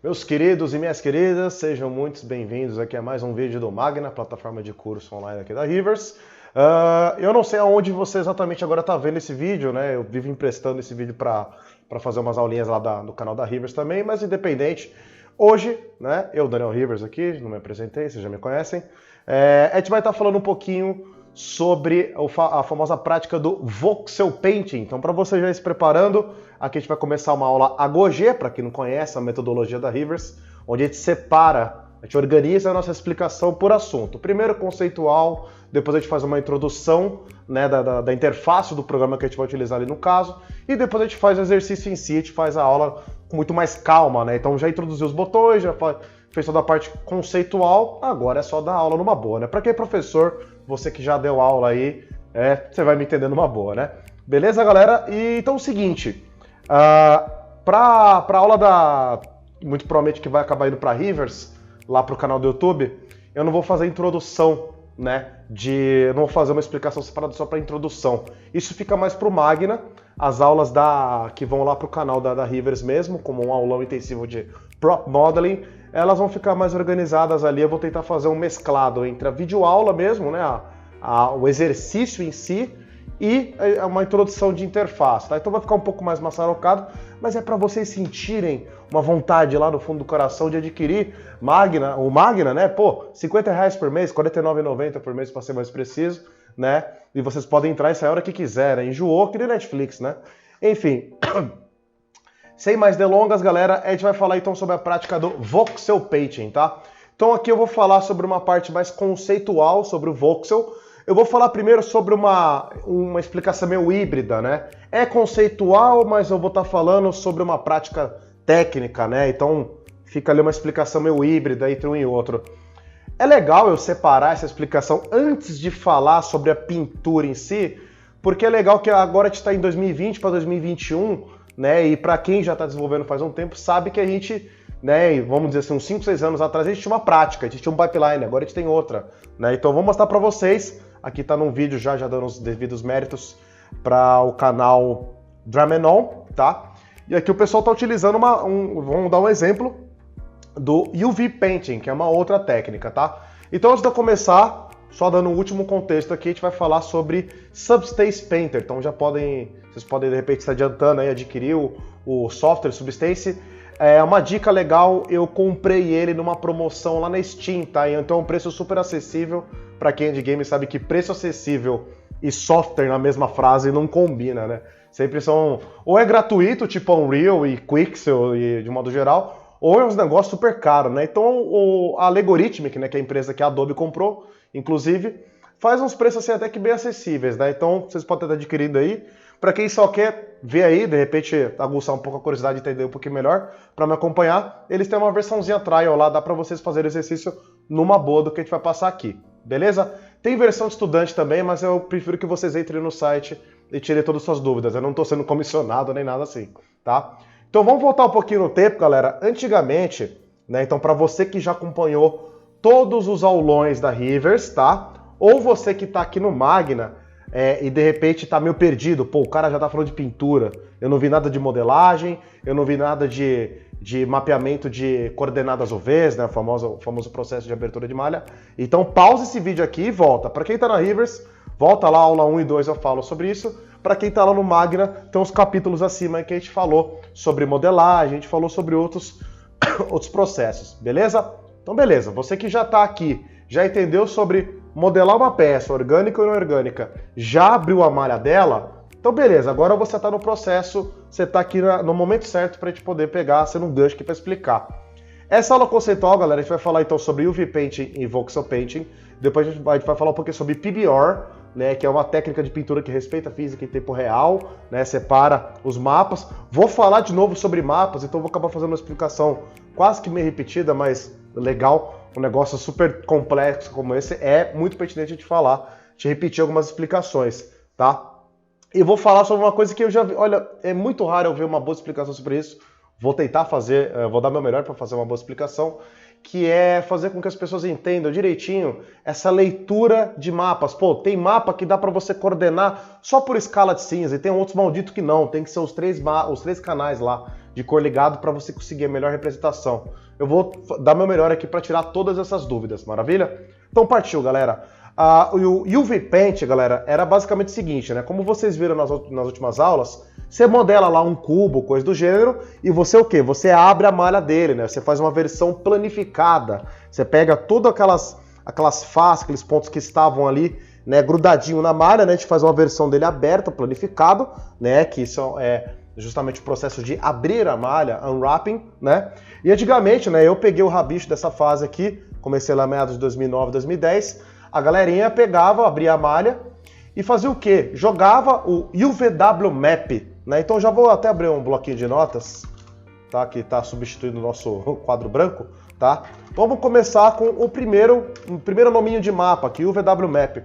Meus queridos e minhas queridas, sejam muito bem-vindos aqui a mais um vídeo do Magna, plataforma de curso online aqui da Rivers. Eu não sei aonde você exatamente agora está vendo esse vídeo, né? Eu vivo emprestando esse vídeo para fazer umas aulinhas lá do canal da Rivers também, mas independente. Hoje, né, eu, Daniel Rivers aqui, não me apresentei, vocês já me conhecem, a gente vai estar falando um pouquinho sobre a famosa prática do voxel painting. Então, para você já ir se preparando, aqui a gente vai começar uma aula AGOG, para quem não conhece a metodologia da Rivers, onde a gente separa, a gente organiza a nossa explicação por assunto. Primeiro conceitual, depois a gente faz uma introdução, né, da interface do programa que a gente vai utilizar ali no caso, e depois a gente faz o exercício em si, a gente faz a aula com muito mais calma, né? Então já introduziu os botões, já fez toda a parte conceitual, agora é só dar aula numa boa, né? Para quem é professor, você que já deu aula aí, você vai me entender numa boa, né? Beleza, galera? E então é o seguinte, para a aula muito provavelmente que vai acabar indo para Rivers, lá para o canal do YouTube, eu não vou fazer introdução, né? Eu não vou fazer uma explicação separada só para introdução. Isso fica mais para o Magna, as aulas que vão lá para o canal da Rivers mesmo, como um aulão intensivo de Prop Modeling, elas vão ficar mais organizadas ali. Eu vou tentar fazer um mesclado entre a videoaula mesmo, né, o exercício em si, e uma introdução de interface, tá? Então vai ficar um pouco mais maçarocado, mas é para vocês sentirem uma vontade lá no fundo do coração de adquirir o Magna, né? Pô, R$50 por mês, R$49,90 por mês para ser mais preciso, né? E vocês podem entrar essa hora que quiserem. Enjoou que nem Netflix, né? Enfim, sem mais delongas, galera, a gente vai falar então sobre a prática do voxel painting, tá? Então aqui eu vou falar sobre uma parte mais conceitual sobre o voxel. Eu vou falar primeiro sobre uma explicação meio híbrida, né? É conceitual, mas eu vou estar falando sobre uma prática técnica, né? Então fica ali uma explicação meio híbrida entre um e outro. É legal eu separar essa explicação antes de falar sobre a pintura em si, porque é legal que agora a gente está em 2020 para 2021, né? E para quem já está desenvolvendo faz um tempo, sabe que a gente, né, vamos dizer assim, uns 5, 6 anos atrás a gente tinha uma prática, a gente tinha um pipeline, agora a gente tem outra, né? Então vou mostrar para vocês. Aqui tá num vídeo já dando os devidos méritos para o canal Dramenon, tá? E aqui o pessoal tá utilizando vamos dar um exemplo do UV Painting, que é uma outra técnica, tá? Então antes de eu começar, só dando um último contexto aqui, a gente vai falar sobre Substance Painter. Então vocês podem de repente estar adiantando aí, adquirir o software Substance. É uma dica legal, eu comprei ele numa promoção lá na Steam, tá? Então é um preço super acessível. Para quem é de game sabe que preço acessível e software na mesma frase não combina, né? Sempre são... Ou é gratuito, tipo Unreal e Quixel, e de modo geral, ou é uns negócios super caros, né? Então a Allegorithmic, né, que é a empresa que a Adobe comprou, inclusive, faz uns preços assim até que bem acessíveis, né? Então vocês podem estar adquirindo aí. Para quem só quer ver aí, de repente aguçar um pouco a curiosidade e entender um pouquinho melhor, para me acompanhar, eles têm uma versãozinha trial lá, dá para vocês fazerem exercício numa boa do que a gente vai passar aqui, beleza? Tem versão de estudante também, mas eu prefiro que vocês entrem no site e tirem todas as suas dúvidas. Eu não estou sendo comissionado nem nada assim, tá? Então vamos voltar um pouquinho no tempo, galera. Antigamente, né, então para você que já acompanhou todos os aulões da Rivers, tá? Ou você que está aqui no Magna, e de repente tá meio perdido, pô, o cara já tá falando de pintura, eu não vi nada de modelagem, eu não vi nada de mapeamento de coordenadas UVs, né, o famoso processo de abertura de malha. Então pausa esse vídeo aqui e volta. Para quem tá na Rivers, volta lá, aula 1 e 2 eu falo sobre isso. Para quem tá lá no Magna, tem uns capítulos acima que a gente falou sobre modelagem, a gente falou sobre outros processos, beleza? Então beleza, você que já tá aqui, já entendeu sobre modelar uma peça, orgânica ou inorgânica, já abriu a malha dela, então beleza, agora você está no processo, você está aqui no momento certo para a gente poder pegar, sendo um gancho aqui para explicar. Essa aula conceitual, galera, a gente vai falar então sobre UV Painting e Voxel Painting, depois a gente vai falar um pouquinho sobre PBR, né, que é uma técnica de pintura que respeita a física em tempo real, né, separa os mapas. Vou falar de novo sobre mapas, então vou acabar fazendo uma explicação quase que meio repetida, mas legal. Um negócio super complexo como esse é muito pertinente de falar, de repetir algumas explicações, tá? E vou falar sobre uma coisa que eu já vi, olha, é muito raro eu ver uma boa explicação sobre isso, vou tentar fazer, vou dar meu melhor para fazer uma boa explicação, que é fazer com que as pessoas entendam direitinho essa leitura de mapas. Pô, tem mapa que dá para você coordenar só por escala de cinza, e tem outros malditos que não, tem que ser os três canais lá de cor ligado para você conseguir a melhor representação. Eu vou dar meu melhor aqui para tirar todas essas dúvidas, maravilha? Então partiu, galera. O UV Paint, galera, era basicamente o seguinte, né? Como vocês viram nas últimas aulas, você modela lá um cubo, coisa do gênero, e você o quê? Você abre a malha dele, né? Você faz uma versão planificada. Você pega todas aquelas faces, aqueles pontos que estavam ali, né, grudadinho na malha, né? A gente faz uma versão dele aberta, planificado, né? Que isso é justamente o processo de abrir a malha, unwrapping, né? E antigamente, né, eu peguei o rabicho dessa fase aqui, comecei lá meados de 2009, 2010, a galerinha pegava, abria a malha e fazia o quê? Jogava o UVW Map, né? Então já vou até abrir um bloquinho de notas, tá? Que está substituindo o nosso quadro branco, tá? Vamos começar com o primeiro nominho de mapa aqui, o VW Map.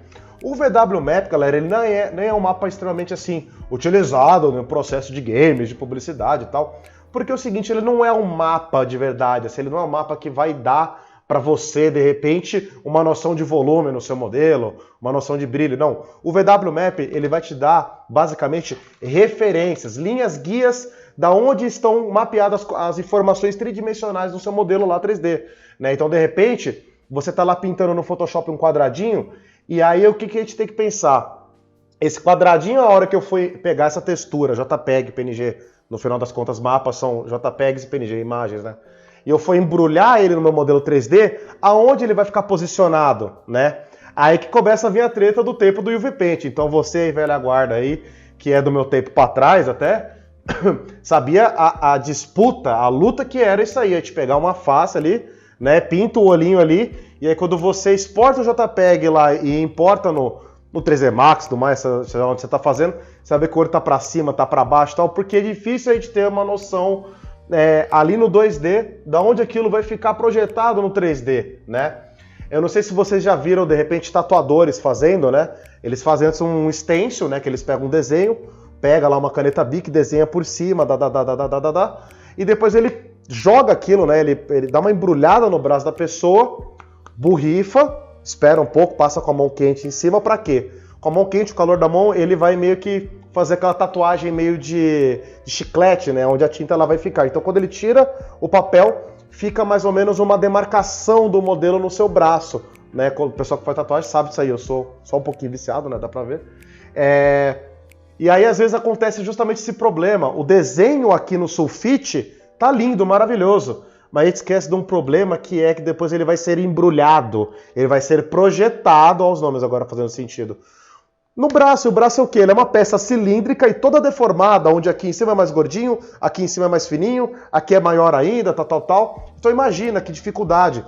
O VW Map, galera, ele nem é um mapa extremamente assim utilizado no processo de games, de publicidade e tal, porque é o seguinte, ele não é um mapa de verdade, assim, ele não é um mapa que vai dar para você, de repente, uma noção de volume no seu modelo, uma noção de brilho. Não, o VW Map ele vai te dar, basicamente, referências, linhas guias da onde estão mapeadas as informações tridimensionais do seu modelo lá 3D. Né? Então, de repente, você está lá pintando no Photoshop um quadradinho, e aí o que a gente tem que pensar? Esse quadradinho, a hora que eu fui pegar essa textura, JPEG, PNG, no final das contas, mapas são JPEGs e PNG, imagens, né? E eu for embrulhar ele no meu modelo 3D, aonde ele vai ficar posicionado, né? Aí que começa a vir a treta do tempo do UV Paint. Então você, velha guarda aí, que é do meu tempo para trás até, sabia a disputa, a luta que era isso aí, a gente pegar uma face ali, né, pinta o olhinho ali, e aí quando você exporta o JPEG lá e importa no 3D Max, do mais, sei lá onde você está fazendo, você vai ver que o olho tá para cima, tá para baixo e tal, porque é difícil a gente ter uma noção ali no 2D, da onde aquilo vai ficar projetado no 3D, né? Eu não sei se vocês já viram, de repente, tatuadores fazendo, né? Eles fazem antes um stencil, né? Que eles pegam um desenho, pega lá uma caneta Bic, desenha por cima, e depois ele joga aquilo, né? Ele dá uma embrulhada no braço da pessoa, borrifa, espera um pouco, passa com a mão quente em cima, pra quê? Com a mão quente, o calor da mão, ele vai meio que fazer aquela tatuagem meio de chiclete, né? Onde a tinta ela vai ficar. Então, quando ele tira o papel, fica mais ou menos uma demarcação do modelo no seu braço, né? O pessoal que faz tatuagem sabe disso aí. Eu sou só um pouquinho viciado, né? Dá pra ver. E aí, às vezes, acontece justamente esse problema. O desenho aqui no sulfite tá lindo, maravilhoso. Mas a gente esquece de um problema que é que depois ele vai ser embrulhado. Ele vai ser projetado. Olha os nomes agora fazendo sentido. No braço, o braço é o quê? Ele é uma peça cilíndrica e toda deformada, onde aqui em cima é mais gordinho, aqui em cima é mais fininho, aqui é maior ainda, tal. Então imagina que dificuldade.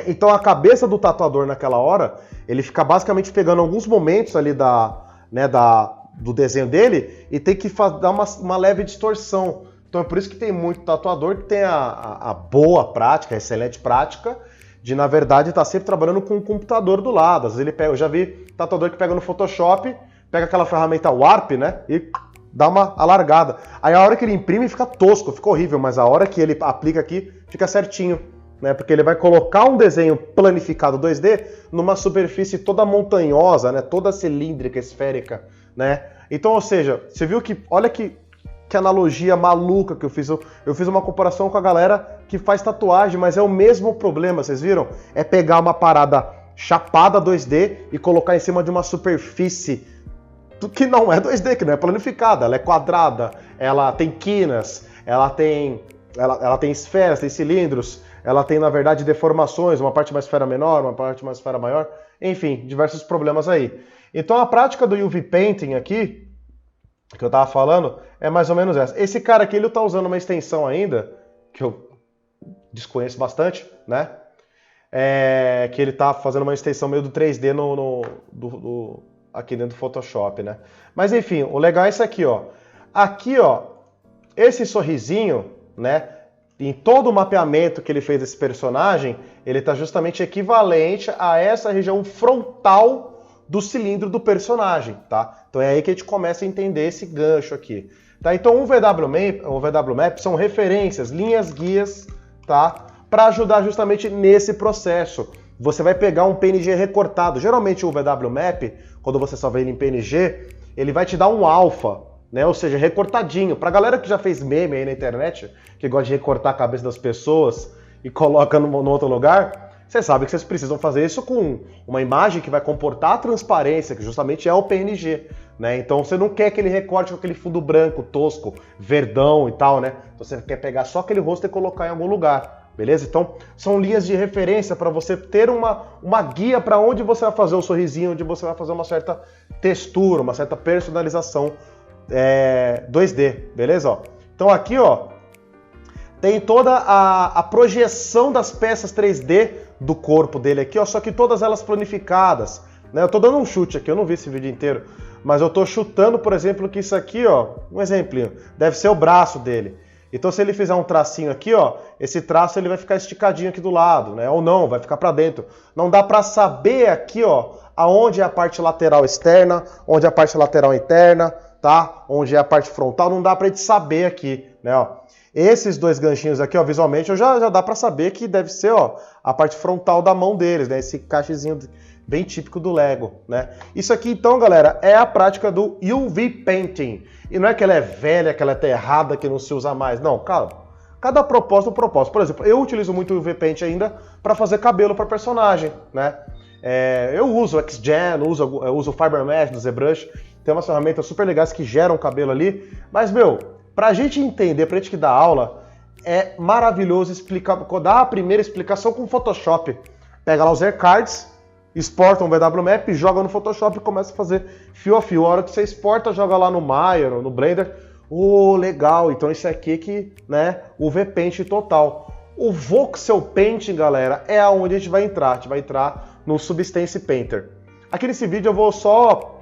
Então a cabeça do tatuador naquela hora, ele fica basicamente pegando alguns momentos ali do desenho dele e tem que dar uma leve distorção. Então é por isso que tem muito tatuador que tem a boa prática, a excelente prática, de, na verdade, estar sempre trabalhando com um computador do lado. Às vezes ele pega, eu já vi tatuador que pega no Photoshop, pega aquela ferramenta Warp, né, e dá uma alargada. Aí a hora que ele imprime fica tosco, fica horrível, mas a hora que ele aplica aqui fica certinho, né, porque ele vai colocar um desenho planificado 2D numa superfície toda montanhosa, né, toda cilíndrica, esférica, né. Então, ou seja, você viu que, olha que analogia maluca que eu fiz. Eu fiz uma comparação com a galera que faz tatuagem, mas é o mesmo problema, vocês viram? É pegar uma parada chapada 2D e colocar em cima de uma superfície que não é 2D, que não é planificada, ela é quadrada, ela tem quinas, ela tem esferas, tem cilindros, ela tem, na verdade, deformações, uma parte mais esfera menor, uma parte mais esfera maior, enfim, diversos problemas aí. Então a prática do UV Painting aqui, que eu tava falando, é mais ou menos essa. Esse cara aqui, ele tá usando uma extensão ainda, que eu desconheço bastante, né? Que ele tá fazendo uma extensão meio do 3D aqui dentro do Photoshop, né? Mas enfim, o legal é isso aqui, ó. Aqui, ó, esse sorrisinho, né? Em todo o mapeamento que ele fez desse personagem, ele tá justamente equivalente a essa região frontal do cilindro do personagem, tá? Então é aí que a gente começa a entender esse gancho aqui. Tá? Então o VW Map são referências, linhas guias, tá? para ajudar justamente nesse processo. Você vai pegar um PNG recortado. Geralmente o VW Map, quando você só vê ele em PNG, ele vai te dar um alpha, né? Ou seja, recortadinho. Pra galera que já fez meme aí na internet, que gosta de recortar a cabeça das pessoas e coloca no outro lugar, você sabe que vocês precisam fazer isso com uma imagem que vai comportar a transparência, que justamente é o PNG, né? Então você não quer aquele recorte com aquele fundo branco, tosco, verdão e tal, né? Então você quer pegar só aquele rosto e colocar em algum lugar. Beleza? Então, são linhas de referência para você ter uma guia para onde você vai fazer o sorrisinho, onde você vai fazer uma certa textura, uma certa personalização 2D, beleza? Ó, então aqui, ó, tem toda a projeção das peças 3D do corpo dele aqui, ó, só que todas elas planificadas, né? Eu tô dando um chute aqui, eu não vi esse vídeo inteiro, mas eu tô chutando, por exemplo, que isso aqui, ó, um exemplinho, deve ser o braço dele. Então, se ele fizer um tracinho aqui, ó, esse traço ele vai ficar esticadinho aqui do lado, né? Ou não, vai ficar para dentro. Não dá para saber aqui, ó, aonde é a parte lateral externa, onde é a parte lateral interna, tá? Onde é a parte frontal, não dá para gente saber aqui, né? Ó. Esses dois ganchinhos aqui, ó, visualmente, já dá para saber que deve ser, ó, a parte frontal da mão deles, né? Esse cachezinho bem típico do Lego, né? Isso aqui, então, galera, é a prática do UV Painting. E não é que ela é velha, que ela é errada, que não se usa mais. Não, calma. Cada propósito é um propósito. Por exemplo, eu utilizo muito o UV Paint ainda para fazer cabelo para personagem, né? Eu uso o XGen, eu uso o Fiber Mesh do ZBrush. Tem umas ferramentas super legais que geram cabelo ali. Mas, meu, pra gente entender, pra gente que dá aula, é maravilhoso explicar, dar a primeira explicação com o Photoshop. Pega lá os aircards, exporta um VW Map, joga no Photoshop e começa a fazer fio a fio. A hora que você exporta, joga lá no Maya, no Blender. Legal, então isso aqui que, né, o UV Paint total. O Voxel Paint, galera, é aonde a gente vai entrar. A gente vai entrar no Substance Painter. Aqui nesse vídeo eu vou só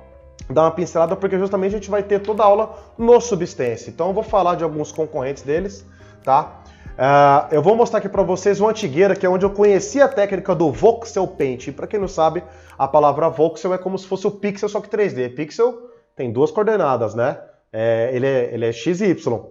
dar uma pincelada, porque justamente a gente vai ter toda a aula no Substance. Então eu vou falar de alguns concorrentes deles, tá? Eu vou mostrar aqui para vocês o Antigueira, que é onde eu conheci a técnica do Voxel Paint. Para quem não sabe, a palavra voxel é como se fosse o pixel, só que 3D. Pixel tem duas coordenadas, né? Ele é x e y.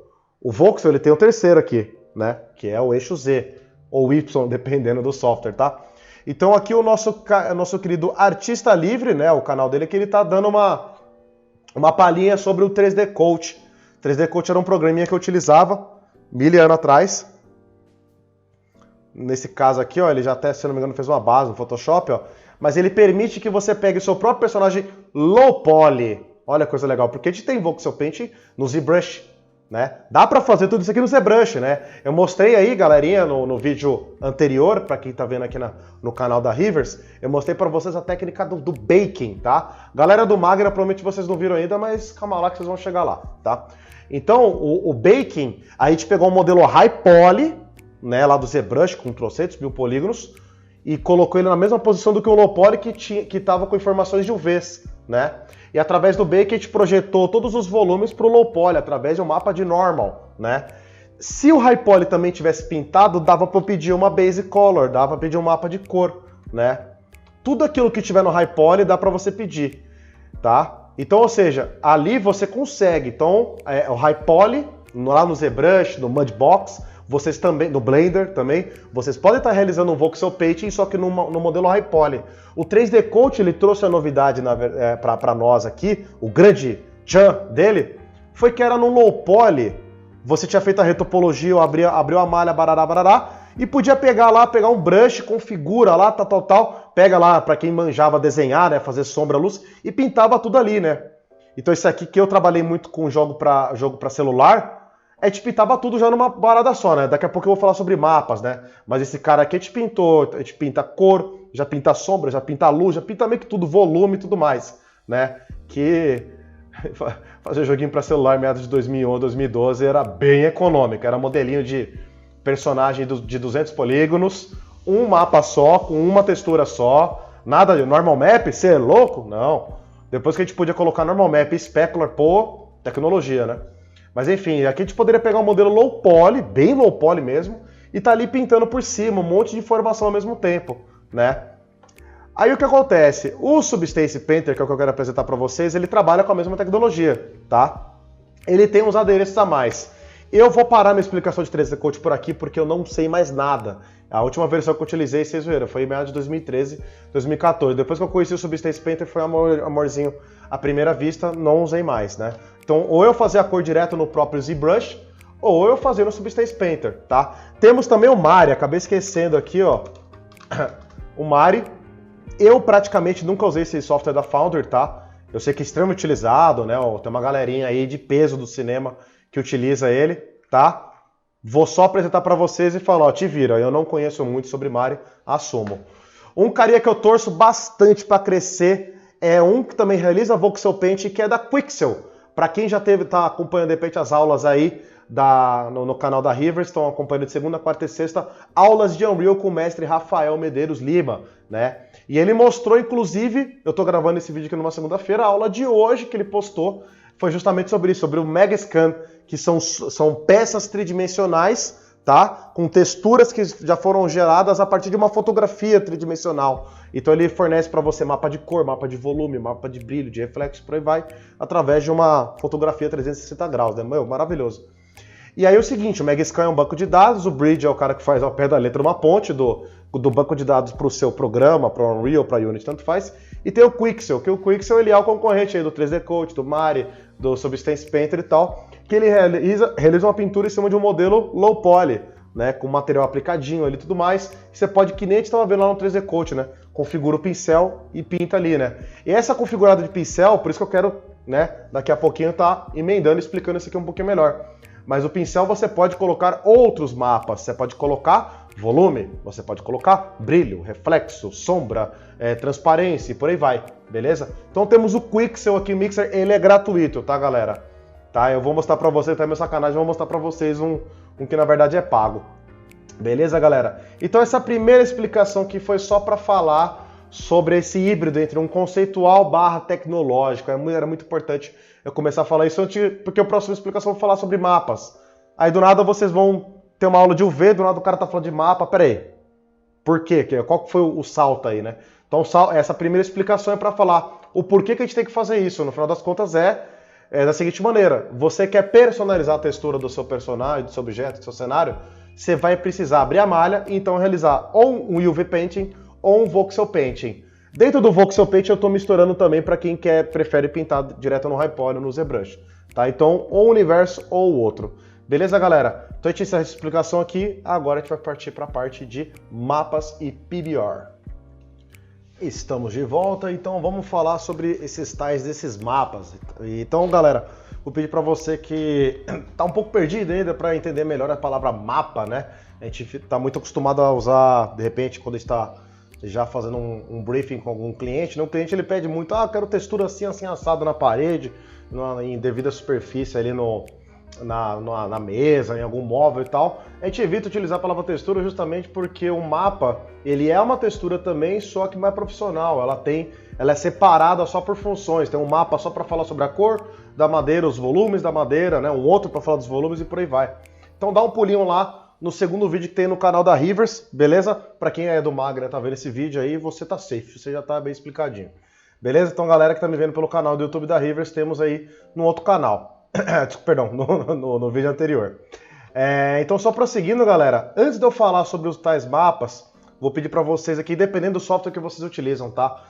O voxel ele tem o terceiro aqui, né? Que é o eixo Z, ou Y, dependendo do software, tá? Então aqui o nosso querido Artista Livre, né? O canal dele aqui, ele tá dando uma palhinha sobre o 3D Coach. 3D Coach era um programinha que eu utilizava 1000 anos atrás. Nesse caso aqui, ó, ele já até, se não me engano, fez uma base no Photoshop, ó. Mas ele permite que você pegue o seu próprio personagem low poly. Olha que coisa legal, porque a gente tem Voxel Paint no ZBrush, né? Dá pra fazer tudo isso aqui no ZBrush, né? Eu mostrei aí, galerinha, no vídeo anterior, pra quem tá vendo aqui no canal da Rivers, eu mostrei pra vocês a técnica do baking, tá? Galera do Magna, provavelmente vocês não viram ainda, mas calma lá que vocês vão chegar lá, tá? Então, o baking, a gente pegou um modelo high poly, né, lá do ZBrush, com trocentos mil polígonos, e colocou ele na mesma posição do que o low poly que estava com informações de UVs, né? E através do baking a gente projetou todos os volumes para o low poly, através de um mapa de normal, né? Se o high poly também tivesse pintado, dava para eu pedir uma base color, dava para pedir um mapa de cor, né? Tudo aquilo que tiver no high poly dá para você pedir, tá? Então, ou seja, ali você consegue. Então, o high poly, lá no ZBrush, no Mudbox, vocês também, no Blender também, vocês podem estar realizando um Voxel Painting, só que no modelo High Poly. O 3D Coach, ele trouxe a novidade para nós aqui, o grande tchan dele, foi que era no Low Poly, você tinha feito a retopologia, abriu a malha, barará, e podia pegar um brush, configura lá, tal, pega lá, para quem manjava desenhar, né, fazer sombra, luz, e pintava tudo ali, né. Então isso aqui que eu trabalhei muito com jogo para celular, a gente pintava tudo já numa parada só, né? Daqui a pouco eu vou falar sobre mapas, né? Mas esse cara aqui a gente pinta cor, já pinta sombra, já pinta luz, já pinta meio que tudo, volume e tudo mais, né? Que fazer joguinho para celular meados de 2011, 2012 era bem econômico, era modelinho de personagem de 200 polígonos, um mapa só, com uma textura só, nada de normal map, você é louco? Não. Depois que a gente podia colocar normal map e specular, pô, tecnologia, né? Mas enfim, aqui a gente poderia pegar um modelo low poly, bem low poly mesmo, e tá ali pintando por cima, um monte de informação ao mesmo tempo, né? Aí o que acontece? O Substance Painter, que é o que eu quero apresentar para vocês, ele trabalha com a mesma tecnologia, tá? Ele tem uns adereços a mais. Eu vou parar minha explicação de 3D Coat por aqui, porque eu não sei mais nada. A última versão que eu utilizei, vocês viram, foi em meados de 2013, 2014. Depois que eu conheci o Substance Painter, foi amorzinho à primeira vista, não usei mais, né? Então, ou eu fazia a cor direto no próprio ZBrush, ou eu fazia no Substance Painter, tá? Temos também o Mari, acabei esquecendo aqui, ó. O Mari, eu praticamente nunca usei esse software da Foundry, tá? Eu sei que é extremamente utilizado, né? Tem uma galerinha aí de peso do cinema que utiliza ele, tá? Vou só apresentar para vocês e falar, ó, te vira, eu não conheço muito sobre Mari, assumo. Um carinha que eu torço bastante para crescer é um que também realiza voxel paint, que é da Quixel. Para quem já tá acompanhando de repente as aulas aí no canal da Rivers, estão acompanhando de segunda, quarta e sexta, aulas de Unreal com o mestre Rafael Medeiros Lima, né? E ele mostrou, inclusive, eu tô gravando esse vídeo aqui numa segunda-feira, a aula de hoje que ele postou foi justamente sobre isso, sobre o Megascan, que são peças tridimensionais, tá? Com texturas que já foram geradas a partir de uma fotografia tridimensional. Então ele fornece para você mapa de cor, mapa de volume, mapa de brilho, de reflexo, por aí vai, através de uma fotografia 360 graus, né? Meu, maravilhoso. E aí é o seguinte, o Megascan é um banco de dados, o Bridge é o cara que faz ao pé da letra uma ponte do banco de dados para o seu programa, para o Unreal, para a Unity, tanto faz. E tem o Quixel, que o Quixel ele é o concorrente aí do 3D Coat, do Mari, do Substance Painter e tal, que ele realiza uma pintura em cima de um modelo low poly, né, com material aplicadinho ali e tudo mais. Você pode, que nem a gente estava vendo lá no 3D Coat, né, configura o pincel e pinta ali, né. E essa configurada de pincel, por isso que eu quero, né, daqui a pouquinho tá emendando e explicando isso aqui um pouquinho melhor. Mas o pincel você pode colocar outros mapas, você pode colocar volume, você pode colocar brilho, reflexo, sombra, transparência e por aí vai, beleza? Então temos o Quixel aqui, Mixer, ele é gratuito, tá galera? Tá, eu vou mostrar pra vocês, tá meio sacanagem, vou mostrar pra vocês um que na verdade é pago. Beleza, galera? Então essa primeira explicação aqui foi só pra falar sobre esse híbrido entre um conceitual barra tecnológico. Era muito importante eu começar a falar isso antes, porque a próxima explicação eu vou falar sobre mapas. Aí do nada vocês vão ter uma aula de UV, do nada o cara tá falando de mapa, peraí. Por quê? Qual foi o salto aí, né? Então essa primeira explicação é para falar o porquê que a gente tem que fazer isso. No final das contas é da seguinte maneira, você quer personalizar a textura do seu personagem, do seu objeto, do seu cenário, você vai precisar abrir a malha e então realizar ou um UV Painting ou um Voxel Painting. Dentro do Voxel Paint eu estou misturando também para quem prefere pintar direto no High Poly ou no ZBrush. Tá? Então, ou um universo ou o outro. Beleza, galera? Então a gente encerra essa explicação aqui. Agora a gente vai partir para a parte de mapas e PBR. Estamos de volta, então vamos falar sobre esses tais desses mapas. Então, galera, vou pedir para você que está um pouco perdido ainda para entender melhor a palavra mapa, né? A gente está muito acostumado a usar, de repente, quando está já fazendo um briefing com algum cliente, né? O cliente ele pede muito, quero textura assim, assim, assado na parede, em devida superfície ali na mesa, em algum móvel e tal. A gente evita utilizar a palavra textura justamente porque o mapa, ele é uma textura também, só que mais profissional. Ela é separada só por funções. Tem um mapa só para falar sobre a cor da madeira, os volumes da madeira, né? Um outro para falar dos volumes e por aí vai. Então dá um pulinho lá no segundo vídeo que tem no canal da Rivers, beleza? Para quem é do Magna, tá vendo esse vídeo aí, você tá safe, você já tá bem explicadinho. Beleza? Então, galera que tá me vendo pelo canal do YouTube da Rivers, temos aí no outro canal. Perdão, no vídeo anterior. Então, só prosseguindo, galera, antes de eu falar sobre os tais mapas, vou pedir para vocês aqui, dependendo do software que vocês utilizam, tá?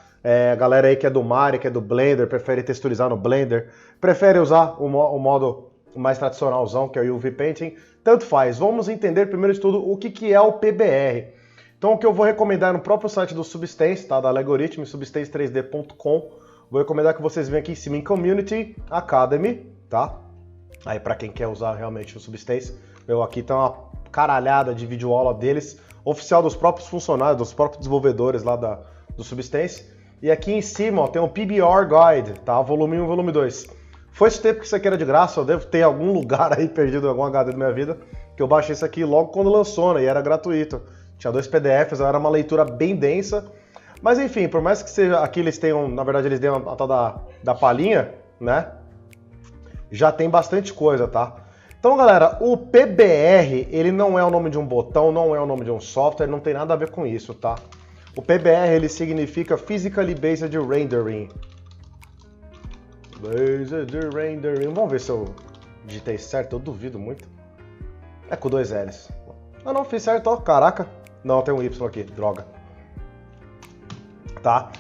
Galera aí que é do Mari, que é do Blender, prefere texturizar no Blender, prefere usar o modo mais tradicionalzão, que é o UV Painting, tanto faz. Vamos entender primeiro de tudo o que é o PBR. Então o que eu vou recomendar no próprio site do Substance, tá? Da Algorithm, substance3d.com, vou recomendar que vocês venham aqui em cima em Community Academy, tá? Aí para quem quer usar realmente o Substance, aqui tá uma caralhada de videoaula deles, oficial dos próprios funcionários, dos próprios desenvolvedores lá do Substance. E aqui em cima ó, tem o PBR Guide, tá? Volume 1 e volume 2. Foi esse tempo que isso aqui era de graça, eu devo ter algum lugar aí perdido em algum HD da minha vida, que eu baixei isso aqui logo quando lançou, né? E era gratuito. Tinha 2 PDFs, era uma leitura bem densa. Mas enfim, por mais que seja aqui eles tenham, na verdade eles tenham a tal da palhinha, né? Já tem bastante coisa, tá? Então, galera, o PBR, ele não é o nome de um botão, não é o nome de um software, não tem nada a ver com isso, tá? O PBR, ele significa Physically Based Rendering. Based Rendering. Vamos ver se eu digitei certo, eu duvido muito. É com 2 L's. Ah, não, fiz certo, ó. Caraca. Não, tem um Y aqui, droga. Tá?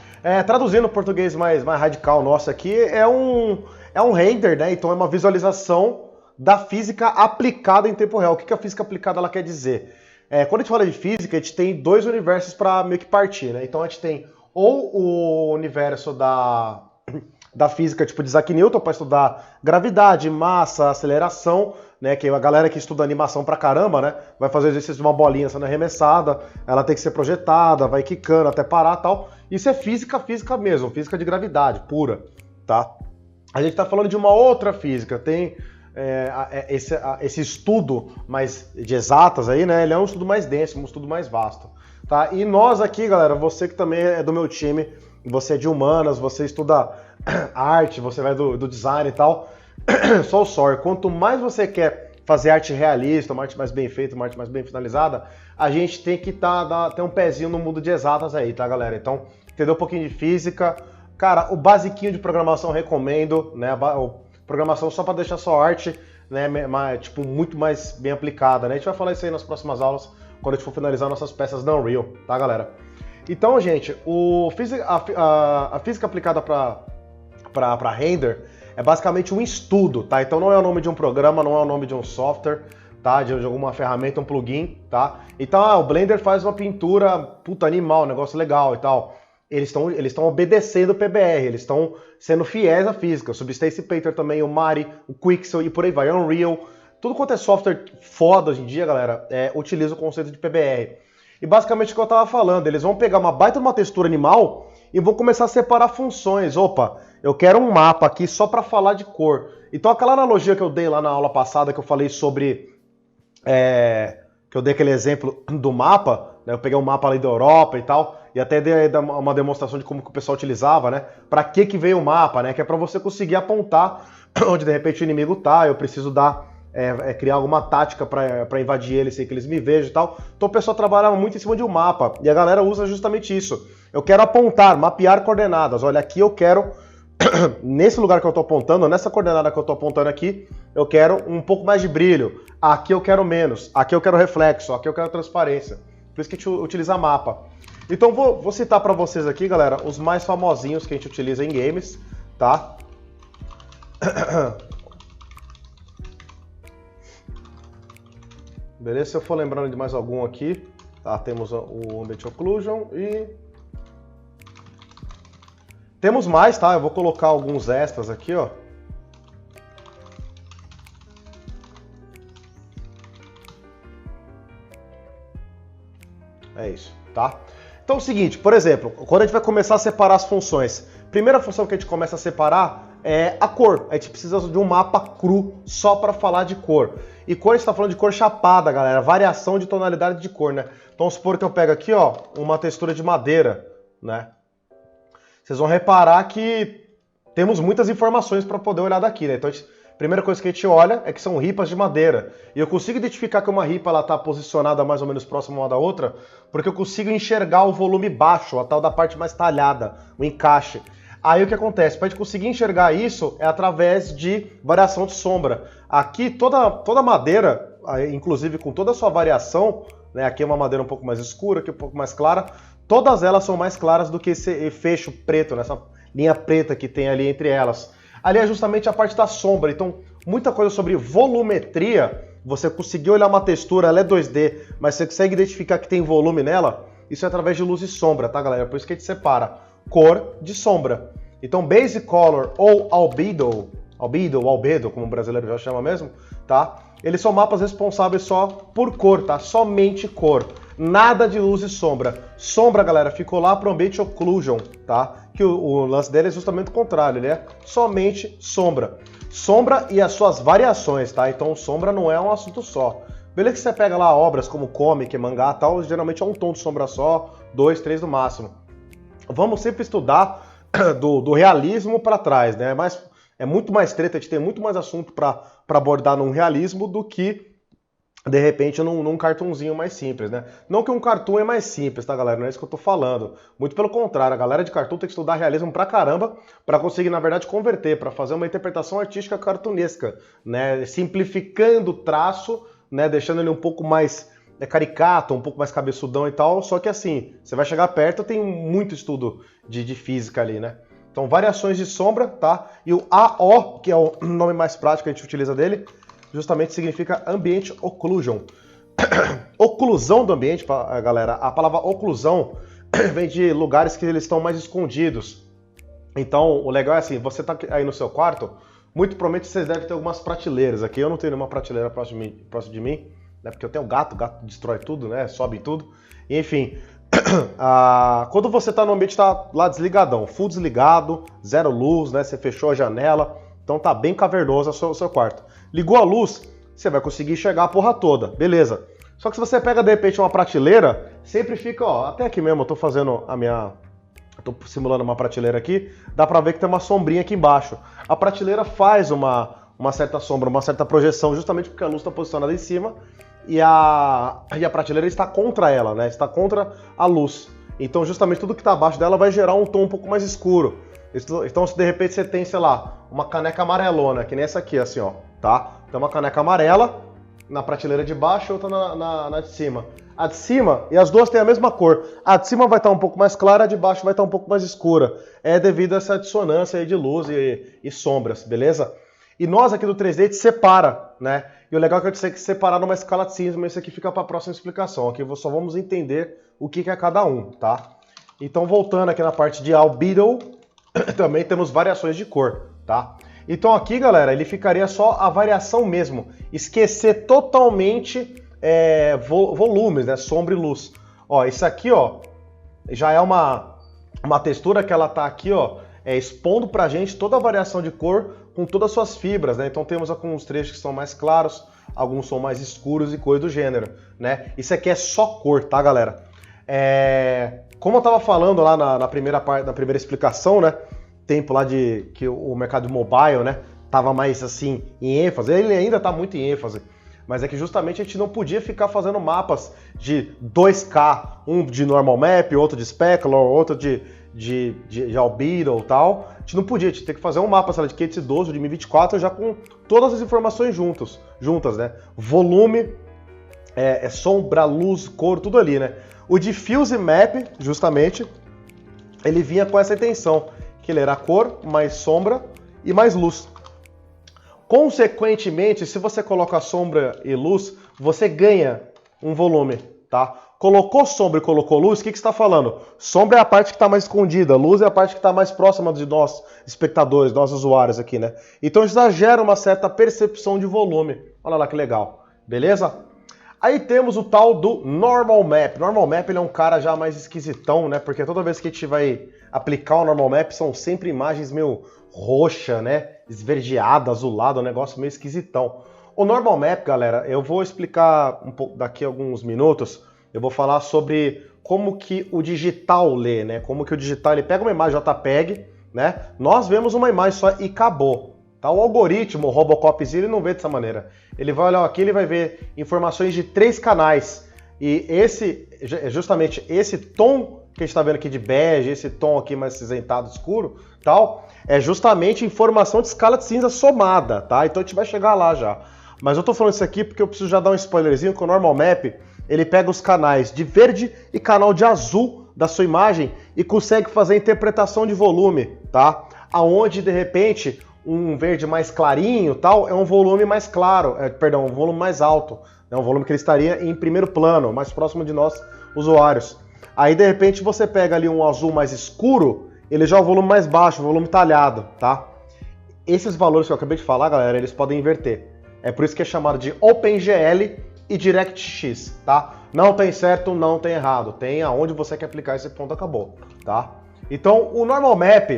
Traduzindo o português mais radical nosso aqui, é um render, né? Então é uma visualização da física aplicada em tempo real. O que a física aplicada ela quer dizer? Quando a gente fala de física, a gente tem 2 universos para meio que partir, né? Então a gente tem ou o universo da física tipo de Isaac Newton para estudar gravidade, massa, aceleração, né? Que a galera que estuda animação pra caramba, né? Vai fazer o exercício de uma bolinha sendo arremessada, ela tem que ser projetada, vai quicando até parar e tal. Isso é física mesmo, física de gravidade pura, tá? A gente tá falando de uma outra física, tem esse estudo mais de exatas aí, né? Ele é um estudo mais denso, um estudo mais vasto, tá? E nós aqui, galera, você que também é do meu time, você é de humanas, você estuda arte, você vai do design e tal, só o sorry, quanto mais você quer fazer arte realista, uma arte mais bem feita, uma arte mais bem finalizada, a gente tem que ter um pezinho no mundo de exatas aí, tá, galera? Então, entender um pouquinho de física, cara, o basiquinho de programação eu recomendo, né? Programação só para deixar sua arte, né, tipo, muito mais bem aplicada, né? A gente vai falar isso aí nas próximas aulas, quando a gente for finalizar nossas peças da Unreal, tá, galera? Então, gente, a física aplicada para render é basicamente um estudo, tá? Então não é o nome de um programa, não é o nome de um software, tá? De alguma ferramenta, um plugin, tá? Então, o Blender faz uma pintura, puta, animal, negócio legal e tal. Eles estão obedecendo o PBR, eles estão sendo fiéis à física. O Substance Painter também, o Mari, o Quixel e por aí vai, Unreal. Tudo quanto é software foda hoje em dia, galera, utiliza o conceito de PBR. E basicamente o que eu tava falando, eles vão pegar uma baita de uma textura animal e vão começar a separar funções. Opa, eu quero um mapa aqui só para falar de cor. Então aquela analogia que eu dei lá na aula passada, que eu falei sobre... que eu dei aquele exemplo do mapa, né? Eu peguei um mapa ali da Europa e tal, e até dei uma demonstração de como que o pessoal utilizava, né? Para que veio o mapa, né? Que é para você conseguir apontar onde de repente o inimigo tá, eu preciso criar alguma tática para invadir eles sem que eles me vejam e tal. Então o pessoal trabalhava muito em cima de um mapa, e a galera usa justamente isso. Eu quero apontar, mapear coordenadas. Olha, aqui eu quero, nesse lugar que eu estou apontando, nessa coordenada que eu estou apontando aqui, eu quero um pouco mais de brilho. Aqui eu quero menos, aqui eu quero reflexo, aqui eu quero transparência. Por isso que a gente utiliza mapa. Então vou citar para vocês aqui, galera, os mais famosinhos que a gente utiliza em games, tá? Beleza? Se eu for lembrando de mais algum aqui, tá? Temos o Ambient Occlusion e... Temos mais, tá? Eu vou colocar alguns extras aqui, ó. É isso, tá? Então é o seguinte, por exemplo, quando a gente vai começar a separar as funções, primeira função que a gente começa a separar é a cor. A gente precisa de um mapa cru só para falar de cor. E cor a gente está falando de cor chapada, galera, variação de tonalidade de cor, né? Então vamos supor que eu pego aqui, ó, uma textura de madeira, né? Vocês vão reparar que temos muitas informações para poder olhar daqui, né? Então a primeira coisa que a gente olha é que são ripas de madeira. E eu consigo identificar que uma ripa está posicionada mais ou menos próxima uma da outra, porque eu consigo enxergar o volume baixo, a tal da parte mais talhada, o encaixe. Aí o que acontece? Para a gente conseguir enxergar isso é através de variação de sombra. Aqui toda madeira, inclusive com toda a sua variação, né? Aqui é uma madeira um pouco mais escura, aqui um pouco mais clara, todas elas são mais claras do que esse fecho preto, nessa linha preta que tem ali entre elas. Ali é justamente a parte da sombra, então muita coisa sobre volumetria, você conseguir olhar uma textura, ela é 2D, mas você consegue identificar que tem volume nela, isso é através de luz e sombra, tá, galera? Por isso que a gente separa cor de sombra. Então basic color ou albedo, como o brasileiro já chama mesmo, tá? Eles são mapas responsáveis só por cor, tá? Somente cor. Nada de luz e sombra. Sombra, galera, ficou lá para o Ambient Occlusion, tá? Que o lance dele é justamente o contrário, ele é somente sombra. Sombra e as suas variações, tá? Então sombra não é um assunto só. Beleza que você pega lá obras como comic, mangá e tal, geralmente é um tom de sombra só, 2, 3 no máximo. Vamos sempre estudar do realismo para trás, né? Mas é muito mais treta, a gente tem muito mais assunto para abordar num realismo do que, de repente, num cartunzinho mais simples, né? Não que um cartoon é mais simples, tá, galera? Não é isso que eu tô falando. Muito pelo contrário, a galera de cartoon tem que estudar realismo pra caramba para conseguir, na verdade, converter, para fazer uma interpretação artística cartunesca, né? Simplificando o traço, né, deixando ele um pouco mais caricato, um pouco mais cabeçudão e tal, só que assim, você vai chegar perto, tem muito estudo de física ali, né? Então, variações de sombra, tá? E o AO, que é o nome mais prático que a gente utiliza dele, justamente significa Ambient Occlusion. Oclusão do ambiente, galera, a palavra oclusão vem de lugares que eles estão mais escondidos. Então, o legal é assim, você tá aí no seu quarto, muito provavelmente vocês devem ter algumas prateleiras aqui. Eu não tenho nenhuma prateleira próximo de mim, né? Porque eu tenho gato, o gato destrói tudo, né? Sobe tudo. E, enfim, quando você está no ambiente, tá lá desligadão, full desligado, zero luz, né? Você fechou a janela, então tá bem cavernoso o seu quarto. Ligou a luz, você vai conseguir enxergar a porra toda, beleza. Só que se você pega, de repente, uma prateleira, sempre fica, ó, até aqui mesmo, eu tô fazendo tô simulando uma prateleira aqui, dá pra ver que tem uma sombrinha aqui embaixo. A prateleira faz uma certa sombra, uma certa projeção, justamente porque a luz está posicionada em cima e a prateleira está contra ela, né? Está contra a luz. Então, justamente tudo que está abaixo dela vai gerar um tom um pouco mais escuro. Então, se de repente você tem, sei lá, uma caneca amarelona, que nem essa aqui, assim, ó, tá? Tem uma caneca amarela na prateleira de baixo e outra na de cima. A de cima, e as duas têm a mesma cor, a de cima vai estar um pouco mais clara, a de baixo vai estar um pouco mais escura. É devido a essa dissonância aí de luz e sombras, beleza? E nós aqui do 3D a gente separa, né? E o legal é que eu sei que separar numa escala de cinza, mas isso aqui fica para a próxima explicação. Aqui só vamos entender o que é cada um, tá? Então, voltando aqui na parte de albedo, também temos variações de cor, tá? Então aqui, galera, ele ficaria só a variação mesmo. Esquecer totalmente volumes, né? Sombra e luz. Ó, isso aqui, ó, já é uma textura que ela tá aqui, ó, expondo pra gente toda a variação de cor com todas as suas fibras, né? Então temos alguns trechos que são mais claros, alguns são mais escuros e coisa do gênero, né? Isso aqui é só cor, tá, galera? Como eu tava falando lá na primeira explicação, né? Tempo lá de que o mercado mobile, né, tava mais assim em ênfase, ele ainda tá muito em ênfase, mas é que justamente a gente não podia ficar fazendo mapas de 2K, um de normal map, outro de specular, outro de albedo e tal. A gente não podia, a gente tem que fazer um mapa, sei lá, de 512, de 1024, já com todas as informações juntas, né? Volume, sombra, luz, cor, tudo ali, né? O diffuse map, justamente, ele vinha com essa intenção, que ele era cor, mais sombra e mais luz. Consequentemente, se você coloca sombra e luz, você ganha um volume, tá? Colocou sombra e colocou luz, o que você está falando? Sombra é a parte que está mais escondida, luz é a parte que está mais próxima de nós, espectadores, nós usuários aqui, né? Então isso já gera uma certa percepção de volume. Olha lá que legal, beleza? Aí temos o tal do Normal Map. Normal Map ele é um cara já mais esquisitão, né? Porque toda vez que a gente vai aplicar o Normal Map são sempre imagens meio roxa, né? Esverdeada, azulada, um negócio meio esquisitão. O Normal Map, galera, eu vou explicar um pouco daqui a alguns minutos. Eu vou falar sobre como que o digital lê, né? Como que o digital ele pega uma imagem JPEG, né? Nós vemos uma imagem só e acabou. Tá? O algoritmo, o Robocopzinho, ele não vê dessa maneira. Ele vai olhar aqui, ele vai ver informações de 3 canais. E justamente esse tom que a gente está vendo aqui de bege, esse tom aqui mais acinzentado, escuro, tal, é justamente informação de escala de cinza somada, tá? Então a gente vai chegar lá já. Mas eu tô falando isso aqui porque eu preciso já dar um spoilerzinho que o Normal Map, ele pega os canais de verde e canal de azul da sua imagem e consegue fazer a interpretação de volume, tá? Aonde, de repente, um verde mais clarinho, tal, é um volume mais claro, um volume mais alto, é um volume que ele estaria em primeiro plano, mais próximo de nós, usuários. Aí, de repente, você pega ali um azul mais escuro, ele já é um volume mais baixo, um volume talhado, tá? Esses valores que eu acabei de falar, galera, eles podem inverter. É por isso que é chamado de OpenGL e DirectX, tá? Não tem certo, não tem errado. Tem aonde você quer aplicar esse ponto, acabou, tá? Então, o Normal Map,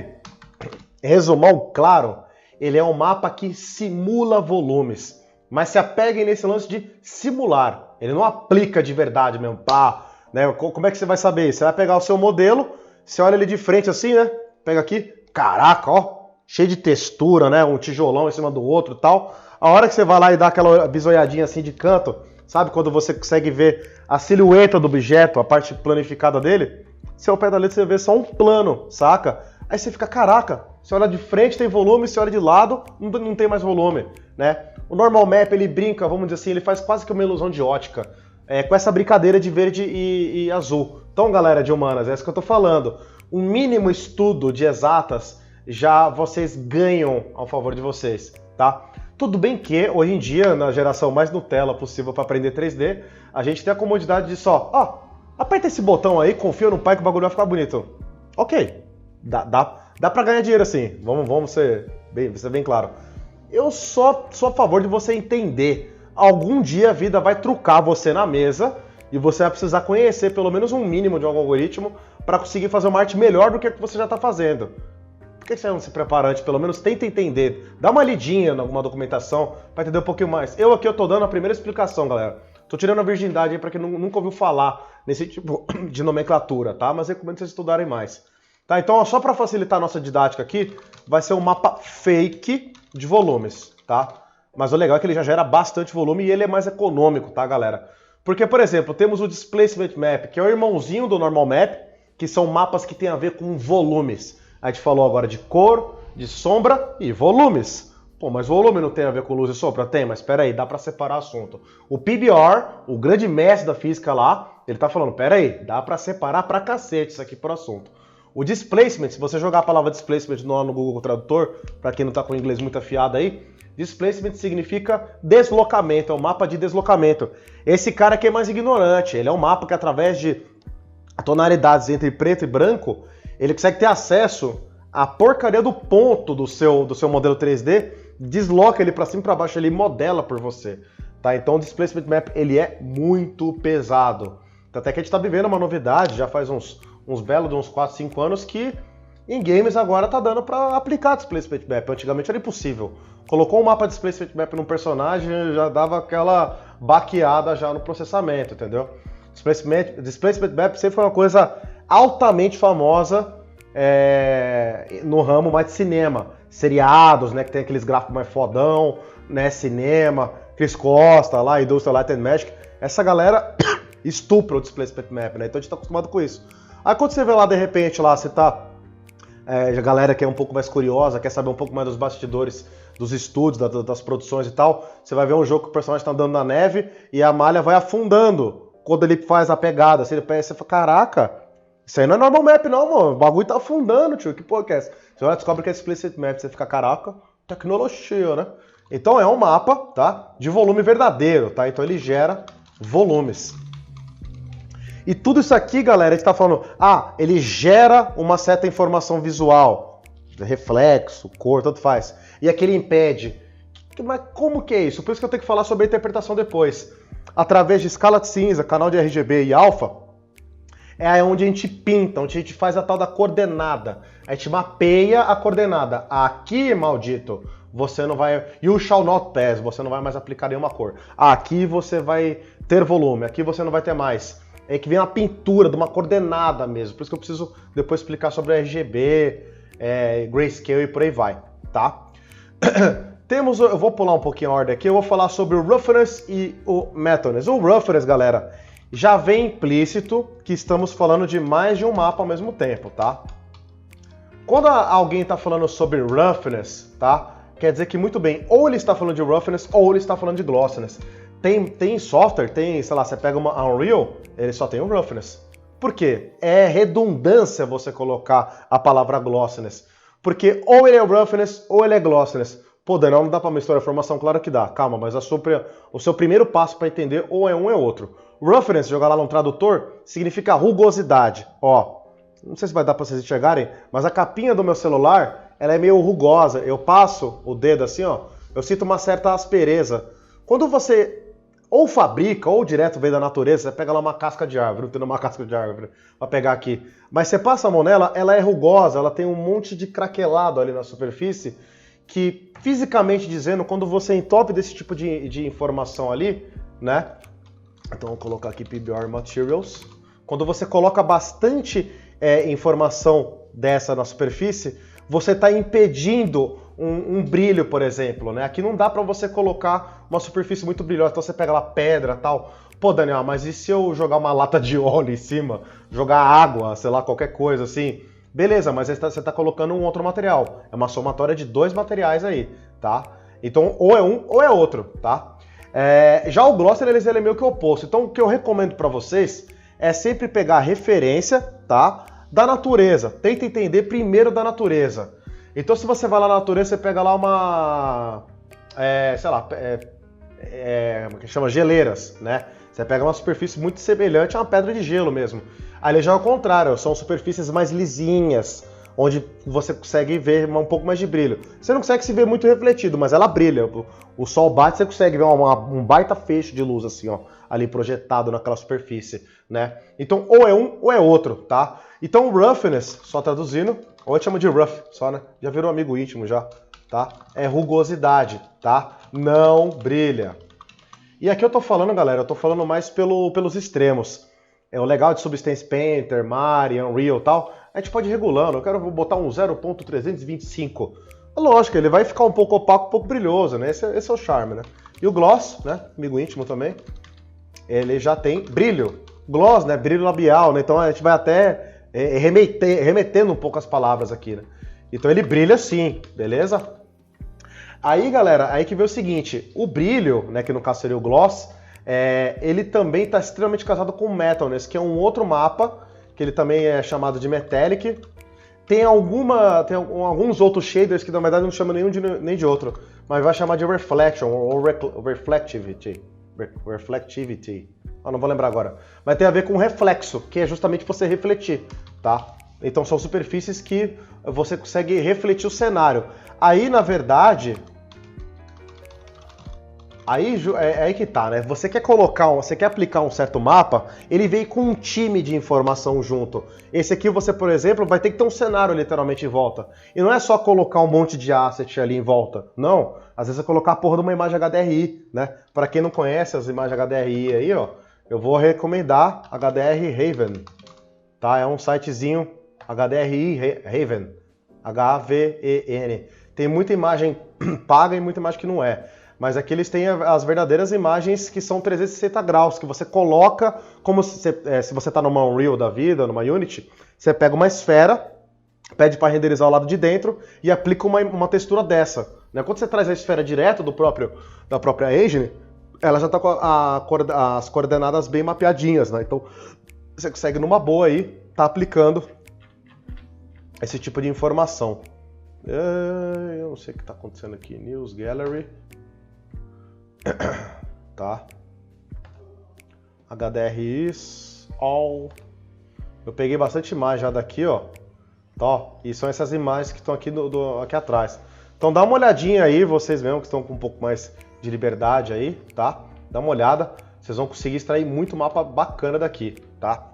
resumão claro, ele é um mapa que simula volumes, mas se apeguem nesse lance de simular. Ele não aplica de verdade mesmo, pá, né? Como é que você vai saber? Você vai pegar o seu modelo, você olha ele de frente assim, né? Pega aqui, caraca, ó, cheio de textura, né? Um tijolão em cima do outro e tal. A hora que você vai lá e dá aquela bisoiadinha assim de canto, sabe? Quando você consegue ver a silhueta do objeto, a parte planificada dele, você ao pé da letra você vê só um plano, saca? Aí você fica, caraca, você olha de frente tem volume, você olha de lado não tem mais volume. né? O normal map, ele brinca, vamos dizer assim, ele faz quase que uma ilusão de ótica, com essa brincadeira de verde e azul. Então, galera de humanas, é isso que eu tô falando. Um mínimo estudo de exatas já vocês ganham ao favor de vocês, tá? Tudo bem que, hoje em dia, na geração mais Nutella possível para aprender 3D, a gente tem a comodidade de só, aperta esse botão aí, confia no pai que o bagulho vai ficar bonito. Ok, dá pra ganhar dinheiro assim, vamos ser bem claro. Eu só sou a favor de você entender. Algum dia a vida vai trucar você na mesa e você vai precisar conhecer pelo menos um mínimo de algum algoritmo para conseguir fazer uma arte melhor do que você já está fazendo. Por que você não se prepara antes? Pelo menos tenta entender. Dá uma lidinha em alguma documentação para entender um pouquinho mais. Eu tô dando a primeira explicação, galera. Tô tirando a virgindade aí para quem nunca ouviu falar nesse tipo de nomenclatura, tá? Mas recomendo vocês estudarem mais. Tá, então só para facilitar a nossa didática aqui, vai ser um mapa fake de volumes, tá? Mas o legal é que ele já gera bastante volume e ele é mais econômico, tá, galera? Porque, por exemplo, temos o Displacement Map, que é o irmãozinho do Normal Map, que são mapas que tem a ver com volumes. A gente falou agora de cor, de sombra e volumes. Pô, mas volume não tem a ver com luz e sombra? Tem, mas peraí, dá pra separar assunto. O PBR, o grande mestre da física lá, ele tá falando, peraí, dá pra separar pra cacete isso aqui por assunto. O displacement, se você jogar a palavra displacement no Google Tradutor, pra quem não tá com o inglês muito afiado aí, displacement significa deslocamento, é um mapa de deslocamento. Esse cara aqui é mais ignorante, ele é um mapa que através de tonalidades entre preto e branco, ele consegue ter acesso à porcaria do ponto do seu modelo 3D, desloca ele para cima e para baixo, ele modela por você. Tá? Então o Displacement Map ele é muito pesado. Até que a gente está vivendo uma novidade, já faz uns belos de uns 4, 5 anos, que em games agora tá dando para aplicar Displacement Map. Antigamente era impossível. Colocou um mapa de Displacement Map num personagem, já dava aquela baqueada já no processamento, entendeu? Displacement Map sempre foi uma coisa altamente famosa no ramo mais de cinema. Seriados, né, que tem aqueles gráficos mais fodão, né, cinema, Chris Costa lá, Industrial Light and Magic. Essa galera estupra o Displacement Map, né? Então a gente tá acostumado com isso. Aí quando você vê lá, de repente, lá, você tá... a galera que é um pouco mais curiosa, quer saber um pouco mais dos bastidores dos estúdios, das produções e tal, você vai ver um jogo que o personagem tá andando na neve e a malha vai afundando quando ele faz a pegada. Assim, você fala, caraca, isso aí não é normal map não, mano. O bagulho tá afundando, tio. Que porra que é essa? Você vai descobre que é Explicit Map, você fica, caraca, tecnologia, né? Então é um mapa, tá? De volume verdadeiro, tá? Então ele gera volumes. E tudo isso aqui, galera, a gente tá falando, ele gera uma certa informação visual, reflexo, cor, tanto faz. E aqui ele impede. Mas como que é isso? Por isso que eu tenho que falar sobre a interpretação depois. Através de escala de cinza, canal de RGB e alfa, é onde a gente pinta, onde a gente faz a tal da coordenada. A gente mapeia a coordenada. Aqui, maldito, você não vai... You shall not pass, você não vai mais aplicar nenhuma cor. Aqui você vai ter volume, aqui você não vai ter mais. É que vem uma pintura de uma coordenada mesmo. Por isso que eu preciso depois explicar sobre RGB, grayscale e por aí vai, tá? Eu vou pular um pouquinho a ordem aqui, eu vou falar sobre o roughness e o methodness. O roughness, galera, já vem implícito que estamos falando de mais de um mapa ao mesmo tempo, tá? Quando alguém está falando sobre roughness, tá? Quer dizer que, muito bem, ou ele está falando de roughness ou ele está falando de glossiness. Tem software, sei lá, você pega uma Unreal, ele só tem o roughness. Por quê? É redundância você colocar a palavra glossiness. Porque ou ele é roughness ou ele é glossiness. Pô, Daniel, não dá pra misturar a informação? Claro que dá. Calma, mas o seu primeiro passo para entender ou é um ou é outro. Roughness, jogar lá no tradutor, significa rugosidade. Ó, não sei se vai dar pra vocês enxergarem, mas a capinha do meu celular, ela é meio rugosa. Eu passo o dedo assim, ó, eu sinto uma certa aspereza. Quando você ou fabrica, ou direto vem da natureza, você pega lá uma casca de árvore, não tem uma casca de árvore pra pegar aqui. Mas você passa a mão nela, ela é rugosa, ela tem um monte de craquelado ali na superfície, que fisicamente dizendo, quando você entope desse tipo de informação ali, né? Então vou colocar aqui PBR Materials. Quando você coloca bastante informação dessa na superfície, você está impedindo um brilho, por exemplo, né? Aqui não dá para você colocar uma superfície muito brilhosa, então você pega lá pedra e tal. Pô, Daniel, mas e se eu jogar uma lata de óleo em cima? Jogar água, sei lá, qualquer coisa assim? Beleza, mas você está colocando um outro material. É uma somatória de dois materiais aí, tá? Então, ou é um ou é outro, tá? Já o Gloss, ele é meio que o oposto. Então, o que eu recomendo para vocês é sempre pegar a referência, tá? Da natureza. Tenta entender primeiro da natureza. Então, se você vai lá na natureza, você pega lá uma... sei lá... como que chama? Geleiras, né? Você pega uma superfície muito semelhante a uma pedra de gelo mesmo. Ali já é o contrário, são superfícies mais lisinhas, onde você consegue ver um pouco mais de brilho. Você não consegue se ver muito refletido, mas ela brilha. O sol bate, você consegue ver um baita feixe de luz assim, ó, ali projetado naquela superfície, né? Então, ou é um ou é outro, tá? Então, roughness, só traduzindo, ou a gente chama de rough, só, né? Já virou amigo íntimo já, tá? É rugosidade, tá? Não brilha. E aqui eu tô falando, galera, eu tô falando mais pelos extremos. É o legal de Substance Painter, Mari, Unreal e tal, a gente pode ir regulando. Eu quero botar um 0.325. Lógico, ele vai ficar um pouco opaco, um pouco brilhoso, né? Esse é o charme, né? E o Gloss, né? Amigo íntimo também, ele já tem brilho. Gloss, né? Brilho labial, né? Então a gente vai até remetendo um pouco as palavras aqui, né? Então ele brilha sim, beleza? Aí, galera, aí que vê o seguinte, o brilho, né, que no caso seria o Gloss, ele também está extremamente casado com o Metalness, que é um outro mapa, que ele também é chamado de Metallic. Tem alguns outros shaders que na verdade não chama nenhum nem de outro, mas vai chamar de Reflection ou Reflectivity. Não vou lembrar agora. Mas tem a ver com reflexo, que é justamente você refletir, tá? Então são superfícies que você consegue refletir o cenário. Aí, na verdade... Aí que tá, né? Você quer aplicar um certo mapa, ele vem com um time de informação junto. Esse aqui você, por exemplo, vai ter que ter um cenário literalmente em volta. E não é só colocar um monte de asset ali em volta. Não. Às vezes é colocar a porra de uma imagem HDRI, né? Para quem não conhece as imagens HDRI aí, ó, eu vou recomendar HDR Raven, tá? É um sitezinho HDRI Raven, H-A-V-E-N. Tem muita imagem paga e muita imagem que não é. Mas aqui eles têm as verdadeiras imagens que são 360 graus, que você coloca como se você está numa Unreal da vida, numa Unity, você pega uma esfera, pede para renderizar o lado de dentro e aplica uma textura dessa, né? Quando você traz a esfera direto da própria engine, ela já está com as coordenadas bem mapeadinhas, né? Então você consegue numa boa aí tá aplicando esse tipo de informação. Eu não sei o que está acontecendo aqui. News Gallery. Tá. HDRIs, all. Eu peguei bastante imagem já daqui, ó. Tá, e são essas imagens que estão aqui, aqui atrás. Então dá uma olhadinha aí, vocês mesmo que estão com um pouco mais de liberdade aí, tá? Dá uma olhada, vocês vão conseguir extrair muito mapa bacana daqui, tá?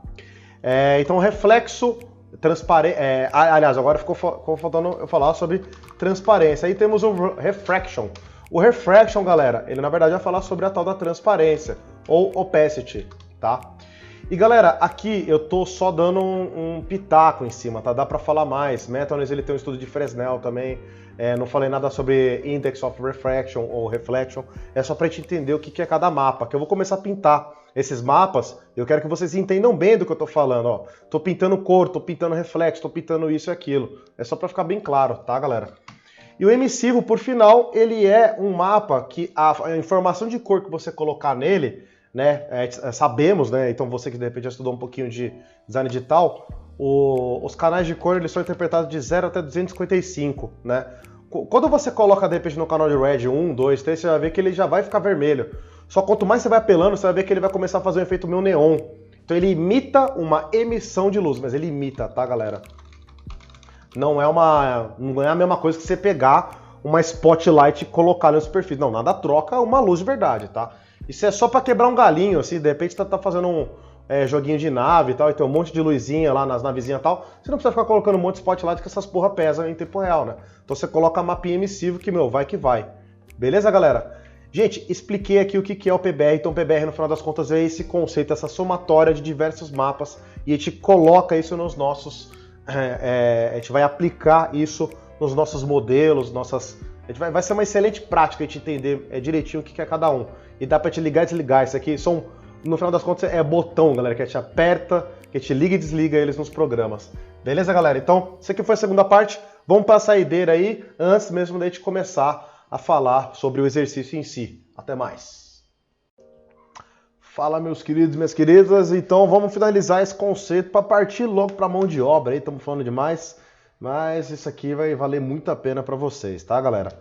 Então reflexo, transparência. Aliás, agora ficou faltando eu falar sobre transparência. Aí temos o refraction. O refraction, galera, ele na verdade vai falar sobre a tal da transparência, ou opacity, tá? E galera, aqui eu tô só dando um pitaco em cima, tá? Dá pra falar mais. Metalness, ele tem um estudo de Fresnel também. Não falei nada sobre Index of Refraction ou Reflection. É só pra gente entender o que é cada mapa, que eu vou começar a pintar esses mapas. Eu quero que vocês entendam bem do que eu tô falando, ó. Tô pintando cor, tô pintando reflexo, tô pintando isso e aquilo. É só pra ficar bem claro, tá, galera? E o emissivo, por final, ele é um mapa que a informação de cor que você colocar nele, né, sabemos, né, então você que de repente já estudou um pouquinho de design digital, os canais de cor eles são interpretados de 0 até 255, né? Quando você coloca de repente no canal de Red 1, 2, 3, você vai ver que ele já vai ficar vermelho. Só quanto mais você vai apelando, você vai ver que ele vai começar a fazer um efeito meio neon. Então ele imita uma emissão de luz, mas ele imita, tá, galera? Não é a mesma coisa que você pegar uma spotlight e colocar na superfície. Não, nada troca uma luz de verdade, tá? Isso é só pra quebrar um galinho, assim, de repente tá fazendo um joguinho de nave e tal, e tem um monte de luzinha lá nas navezinhas e tal. Você não precisa ficar colocando um monte de spotlight que essas porra pesam em tempo real, né? Então você coloca mapinha emissivo que, vai que vai. Beleza, galera? Gente, expliquei aqui o que é o PBR. Então o PBR, no final das contas, é esse conceito, essa somatória de diversos mapas, e a gente coloca isso nos nossos... a gente vai aplicar isso nos nossos modelos, vai ser uma excelente prática a gente entender direitinho o que é cada um. E dá pra te ligar e desligar. Isso aqui no final das contas, é botão, galera, que a gente aperta, que a gente liga e desliga eles nos programas. Beleza, galera? Então, isso aqui foi a segunda parte. Vamos para a saideira aí, antes mesmo da gente começar a falar sobre o exercício em si. Até mais. Fala, meus queridos e minhas queridas. Então vamos finalizar esse conceito para partir logo para a mão de obra. Aí estamos falando demais, mas isso aqui vai valer muito a pena para vocês, tá, galera?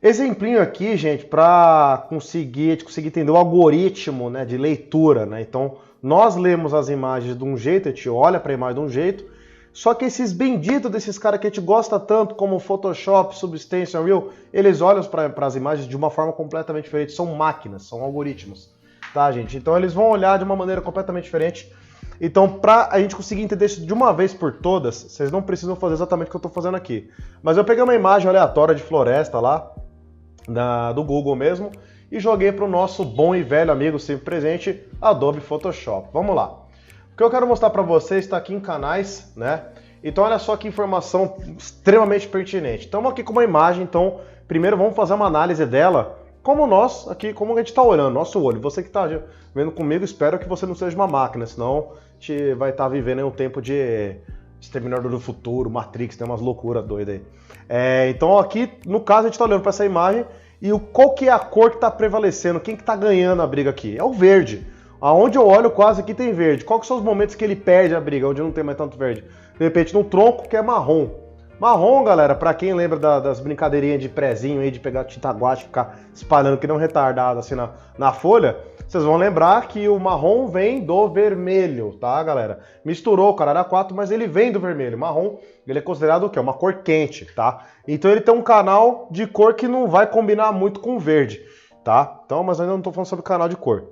Exemplinho aqui, gente, para conseguir entender o algoritmo, né, de leitura, né? Então, nós lemos as imagens de um jeito, a gente olha para a imagem de um jeito, só que esses benditos desses caras que a gente gosta tanto, como Photoshop, Substance, Unreal, eles olham para as imagens de uma forma completamente diferente. São máquinas, são algoritmos, tá, gente? Então, eles vão olhar de uma maneira completamente diferente. Então, para a gente conseguir entender isso de uma vez por todas, vocês não precisam fazer exatamente o que eu estou fazendo aqui. Mas eu peguei uma imagem aleatória de floresta lá, do Google mesmo, e joguei para o nosso bom e velho amigo sempre presente, Adobe Photoshop. Vamos lá. O que eu quero mostrar para vocês está aqui em canais, né? Então olha só que informação extremamente pertinente. Estamos aqui com uma imagem, então primeiro vamos fazer uma análise dela, como nós aqui, como a gente está olhando, nosso olho. Você que está vendo comigo, espero que você não seja uma máquina, senão a gente vai estar vivendo em um tempo de Exterminador do Futuro, Matrix, tem umas loucuras doidas aí. Então aqui, no caso, a gente está olhando para essa imagem e qual que é a cor que está prevalecendo, quem que está ganhando a briga aqui? É o verde. Aonde eu olho quase aqui tem verde. Quais são os momentos que ele perde a briga, onde não tem mais tanto verde? De repente no tronco que é marrom. Marrom, galera, para quem lembra das brincadeirinhas de prezinho aí, de pegar tinta guache e ficar espalhando que não retardado assim na folha, vocês vão lembrar que o marrom vem do vermelho, tá, galera? Misturou o caralho a 4, mas ele vem do vermelho. Marrom, ele é considerado o quê? Uma cor quente, tá? Então ele tem um canal de cor que não vai combinar muito com o verde, tá? Então, mas eu ainda não tô falando sobre canal de cor.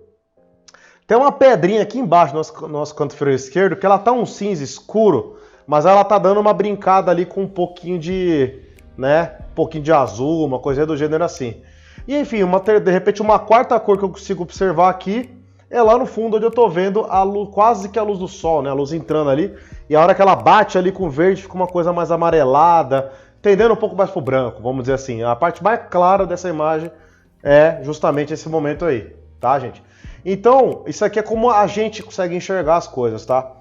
Tem uma pedrinha aqui embaixo no nosso canto inferior esquerdo, que ela tá um cinza escuro, mas ela tá dando uma brincada ali com um pouquinho de, né, um pouquinho de azul, uma coisa do gênero assim. E enfim, de repente uma quarta cor que eu consigo observar aqui é lá no fundo onde eu tô vendo a luz, quase que a luz do sol, né, a luz entrando ali, e a hora que ela bate ali com o verde fica uma coisa mais amarelada, tendendo um pouco mais pro branco, vamos dizer assim. A parte mais clara dessa imagem é justamente esse momento aí, tá, gente? Então, isso aqui é como a gente consegue enxergar as coisas, tá?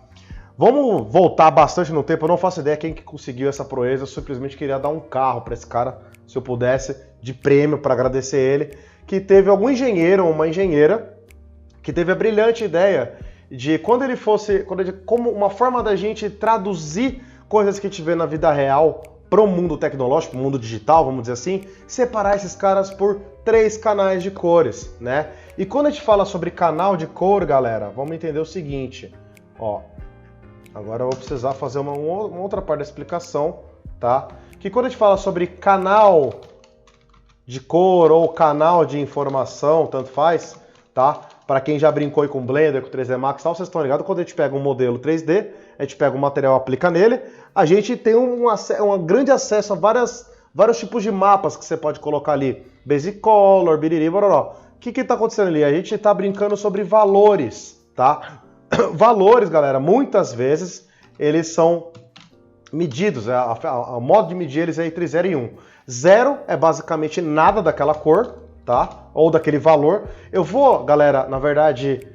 Vamos voltar bastante no tempo, eu não faço ideia quem que conseguiu essa proeza, eu simplesmente queria dar um carro para esse cara, se eu pudesse, de prêmio para agradecer ele, que teve algum engenheiro ou uma engenheira que teve a brilhante ideia de como uma forma da gente traduzir coisas que a gente vê na vida real para o mundo tecnológico, o mundo digital, vamos dizer assim, separar esses caras por 3 canais de cores, né? E quando a gente fala sobre canal de cor, galera, vamos entender o seguinte, ó. Agora eu vou precisar fazer uma outra parte da explicação, tá? Que quando a gente fala sobre canal de cor ou canal de informação, tanto faz, tá? Para quem já brincou aí com Blender, com 3D Max e tal, vocês estão ligados? Quando a gente pega um modelo 3D, a gente pega um material e aplica nele, a gente tem um grande acesso a vários tipos de mapas que você pode colocar ali. Basic Color, biriri, bororó. O que está acontecendo ali? A gente está brincando sobre valores, tá? Valores, galera, muitas vezes eles são medidos, o modo de medir eles é entre 0 e 1. 0 é basicamente nada daquela cor, tá? Ou daquele valor. Eu vou, galera, na verdade,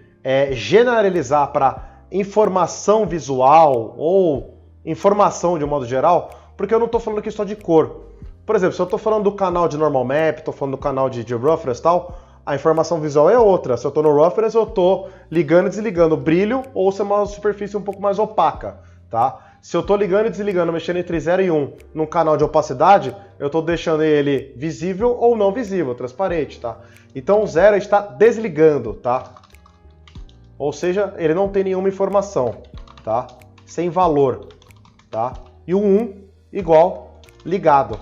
generalizar para informação visual ou informação de um modo geral, porque eu não estou falando aqui só de cor. Por exemplo, se eu estou falando do canal de Normal Map, estou falando do canal de Reference e tal, a informação visual é outra. Se eu estou no Reference, eu estou ligando e desligando o brilho ou se é uma superfície um pouco mais opaca, tá? Se eu estou ligando e desligando, mexendo entre 0 e 1 num canal de opacidade, eu estou deixando ele visível ou não visível, transparente, tá? Então o 0 está desligando, tá? Ou seja, ele não tem nenhuma informação, tá? Sem valor, tá? E o 1 igual ligado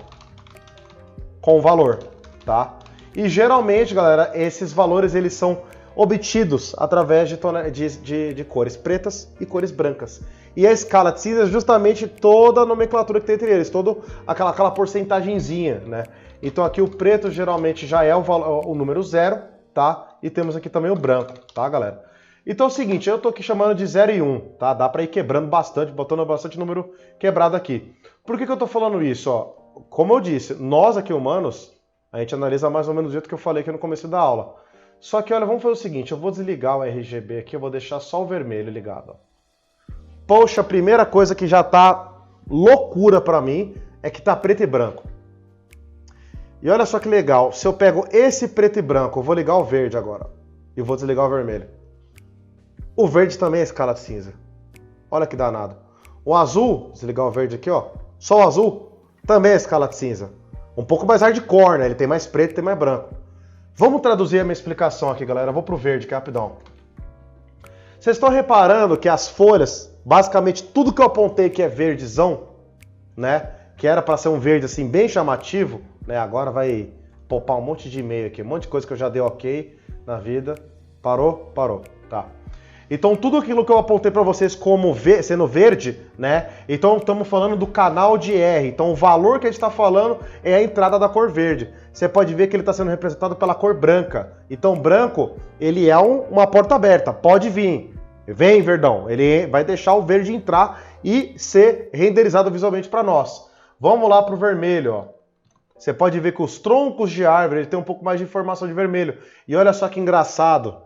com valor, tá? E geralmente, galera, esses valores eles são obtidos através de cores pretas e cores brancas. E a escala de cinza é justamente toda a nomenclatura que tem entre eles, toda aquela porcentagenzinha, né? Então aqui o preto geralmente já é o número 0, tá? E temos aqui também o branco, tá, galera? Então é o seguinte, eu tô aqui chamando de 0 e 1, tá? Dá para ir quebrando bastante, botando bastante número quebrado aqui. Por que eu tô falando isso, ó? Como eu disse, nós aqui humanos, a gente analisa mais ou menos do jeito que eu falei aqui no começo da aula. Só que, olha, vamos fazer o seguinte, eu vou desligar o RGB aqui, eu vou deixar só o vermelho ligado, ó. Poxa, a primeira coisa que já tá loucura pra mim é que tá preto e branco. E olha só que legal, se eu pego esse preto e branco, eu vou ligar o verde agora. E vou desligar o vermelho. O verde também é escala de cinza. Olha que danado. O azul, desligar o verde aqui, ó. Só o azul, também é escala de cinza. Um pouco mais hardcore, né? Ele tem mais preto e tem mais branco. Vamos traduzir a minha explicação aqui, galera. Eu vou pro verde, que é rapidão. Vocês estão reparando que as folhas, basicamente tudo que eu apontei que é verdezão, né? Que era para ser um verde assim bem chamativo, né? Agora vai poupar um monte de e-mail aqui, um monte de coisa que eu já dei ok na vida. Parou? Parou. Tá. Então tudo aquilo que eu apontei para vocês como sendo verde, né? Então estamos falando do canal de R. Então o valor que a gente está falando é a entrada da cor verde. Você pode ver que ele está sendo representado pela cor branca. Então branco, ele é uma porta aberta. Pode vir. Vem, verdão. Ele vai deixar o verde entrar e ser renderizado visualmente para nós. Vamos lá para o vermelho, ó. Você pode ver que os troncos de árvore ele tem um pouco mais de informação de vermelho. E olha só que engraçado.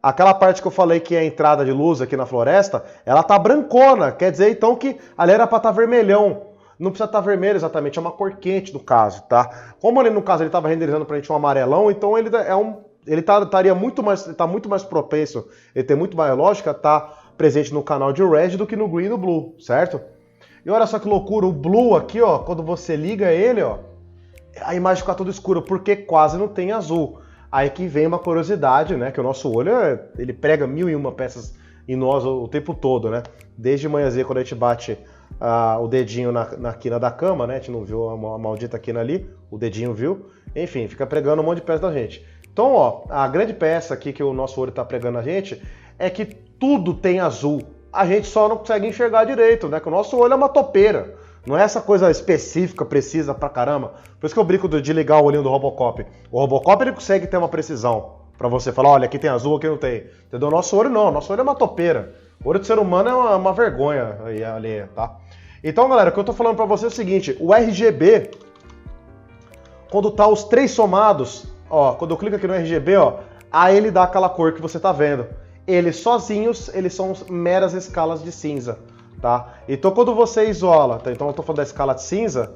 Aquela parte que eu falei que é a entrada de luz aqui na floresta, ela tá brancona. Quer dizer, então, que ali era para estar vermelhão. Não precisa estar vermelho exatamente, é uma cor quente no caso, tá? Como ali no caso ele estava renderizando pra gente um amarelão, então ele estaria muito mais propenso, ele tem muito mais lógica tá presente no canal de red do que no green e no blue, certo? E olha só que loucura, o blue aqui, ó, quando você liga ele, ó, a imagem fica toda escura porque quase não tem azul. Aí que vem uma curiosidade, né, que o nosso olho, ele prega 1001 peças em nós o tempo todo, né? Desde manhãzinha, quando a gente bate o dedinho na quina da cama, né? A gente não viu a maldita quina ali, o dedinho viu. Enfim, fica pregando um monte de peça da gente. Então, ó, a grande peça aqui que o nosso olho tá pregando a gente é que tudo tem azul. A gente só não consegue enxergar direito, né? Que o nosso olho é uma topeira. Não é essa coisa específica, precisa pra caramba. Por isso que eu brinco de ligar o olhinho do Robocop. O Robocop, ele consegue ter uma precisão pra você falar, olha, aqui tem azul, aqui não tem. Entendeu? O nosso olho não, o nosso olho é uma topeira. O olho do ser humano é uma vergonha ali, tá? Então, galera, o que eu tô falando pra você é o seguinte, o RGB, quando tá os três somados, ó, quando eu clico aqui no RGB, ó, aí ele dá aquela cor que você tá vendo. Eles sozinhos, eles são meras escalas de cinza, tá? Então, quando você isola, tá? Então eu tô falando da escala de cinza,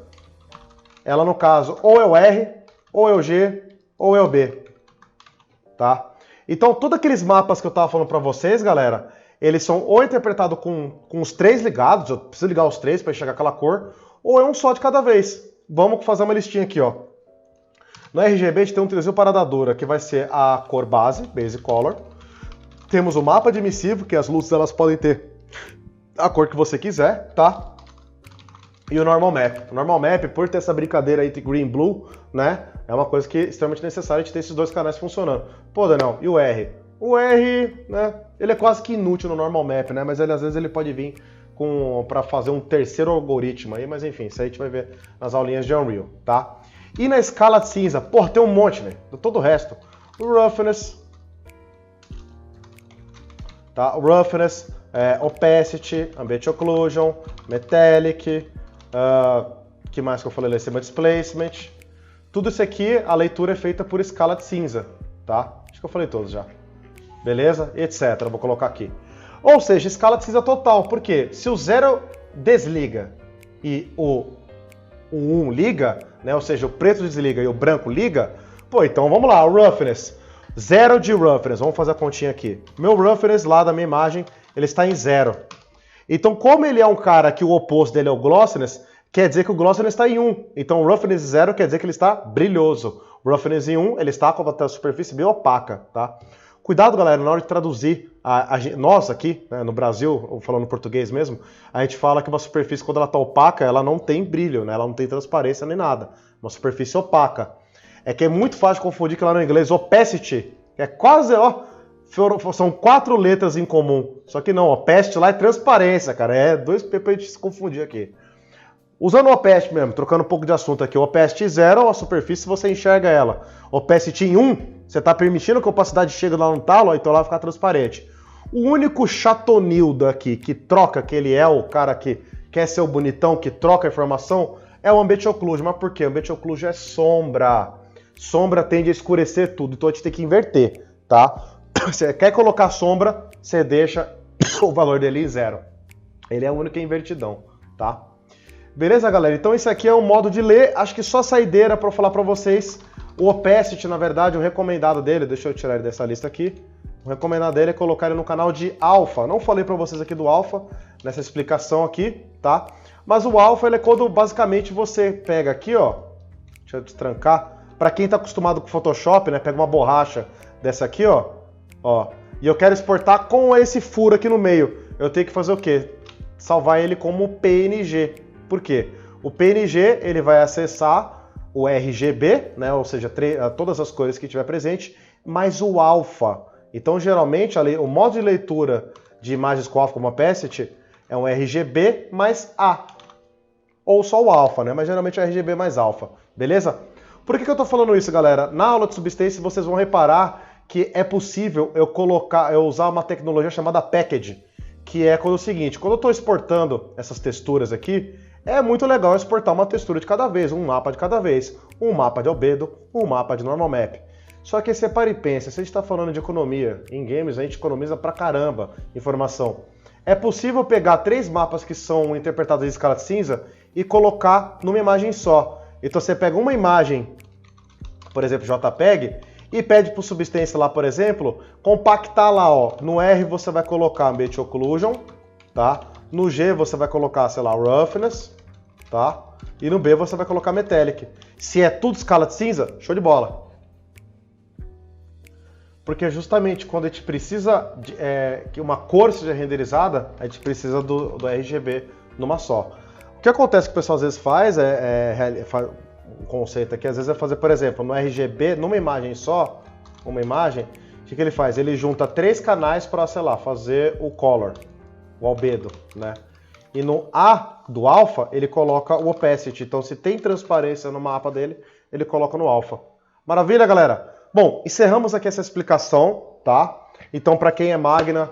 ela no caso, ou é o R, ou é o G, ou é o B, tá? Então, todos aqueles mapas que eu tava falando pra vocês, galera, eles são ou interpretados com os três ligados, eu preciso ligar os três para enxergar aquela cor, ou é um só de cada vez. Vamos fazer uma listinha aqui, ó. No RGB a gente tem um triozinho paradadora, que vai ser a cor base, Basic Color. Temos o mapa de emissivo, que as luzes elas podem ter a cor que você quiser, tá? E o Normal Map. O Normal Map, por ter essa brincadeira entre Green e Blue, né? É uma coisa que é extremamente necessária de ter esses dois canais funcionando. Pô, Daniel, e o R? O R, né? Ele é quase que inútil no Normal Map, né? Mas ele, às vezes ele pode vir para fazer um terceiro algoritmo aí, mas enfim, isso aí a gente vai ver nas aulinhas de Unreal, tá? E na escala de cinza, porra, tem um monte, velho. Todo o resto. O Roughness, tá? O Roughness, Opacity, Ambient Occlusion, Metallic, que mais que eu falei? Lacema Displacement. Tudo isso aqui, a leitura é feita por escala de cinza, tá? Acho que eu falei todos já. Beleza? Etc. Vou colocar aqui. Ou seja, escala de cinza total. Por quê? Se o 0 desliga e o 1 liga, né? Ou seja, o preto desliga e o branco liga, pô, então vamos lá, o Roughness. 0 de Roughness. Vamos fazer a continha aqui. Meu Roughness lá da minha imagem, ele está em 0. Então, como ele é um cara que o oposto dele é o Glossiness, quer dizer que o Glossiness está em 1. Então, o Roughness 0 quer dizer que ele está brilhoso. O Roughness em 1, ele está com a superfície bem opaca, tá? Cuidado, galera, na hora de traduzir, nós aqui, né, no Brasil, falando português mesmo, a gente fala que uma superfície, quando ela está opaca, ela não tem brilho, né? Ela não tem transparência nem nada. Uma superfície opaca. É que é muito fácil confundir que lá no inglês, opacity, que é quase, ó, são 4 letras em comum. Só que não, opacity lá é transparência, cara. É 2 P pra gente se confundir aqui. Usando o opacity mesmo, trocando um pouco de assunto aqui. O opacity 0, a superfície, você enxerga ela. Opacity em 1, você está permitindo que a opacidade chegue lá no talo, então ela vai ficar transparente. O único chatonildo aqui que troca, que ele é o cara que quer ser o bonitão, que troca a informação, é o Ambient Occlusion. Mas por quê? O Ambient Occlusion é sombra. Sombra tende a escurecer tudo, então a gente tem que inverter, tá? Você quer colocar sombra, você deixa o valor dele em 0. Ele é o único que é invertidão, tá? Beleza, galera? Então esse aqui é o modo de ler. Acho que só saideira para eu falar para vocês. O Opacity, na verdade, o recomendado dele, deixa eu tirar ele dessa lista aqui. O recomendado dele é colocar ele no canal de Alpha. Não falei para vocês aqui do Alpha, nessa explicação aqui, tá? Mas o Alpha, ele é quando basicamente você pega aqui, ó. Deixa eu destrancar. Para quem tá acostumado com Photoshop, né? Pega uma borracha dessa aqui, ó. E eu quero exportar com esse furo aqui no meio. Eu tenho que fazer o quê? Salvar ele como PNG. Por quê? O PNG, ele vai acessar o RGB, né? Ou seja, todas as cores que tiver presente, mais o Alpha. Então, geralmente, o modo de leitura de imagens com Alpha como Opacity é um RGB mais A. Ou só o Alpha, né? Mas geralmente é RGB mais Alpha. Beleza? Por que eu tô falando isso, galera? Na aula de Substance, vocês vão reparar que é possível eu usar uma tecnologia chamada Package, que é quando é o seguinte, quando eu estou exportando essas texturas aqui, é muito legal exportar uma textura de cada vez, um mapa de cada vez, um mapa de albedo, um mapa de normal map. Só que você para e pensa, se a gente está falando de economia, em games a gente economiza pra caramba informação. É possível pegar 3 mapas que são interpretados em escala de cinza e colocar numa imagem só. Então você pega uma imagem, por exemplo, JPEG, e pede para o Substance lá, por exemplo, compactar lá, ó. No R você vai colocar Ambient Occlusion, tá? No G você vai colocar, sei lá, Roughness, tá? E no B você vai colocar Metallic. Se é tudo escala de cinza, show de bola. Porque justamente quando a gente precisa que uma cor seja renderizada, a gente precisa do RGB numa só. O que acontece que o pessoal às vezes faz um conceito aqui, às vezes é fazer, por exemplo, no RGB, numa imagem só, uma imagem, o que ele faz? Ele junta 3 canais para, sei lá, fazer o color, o albedo, né? E no A do alpha, ele coloca o opacity. Então, se tem transparência no mapa dele, ele coloca no alpha. Maravilha, galera? Bom, encerramos aqui essa explicação, tá? Então, para quem é Magna,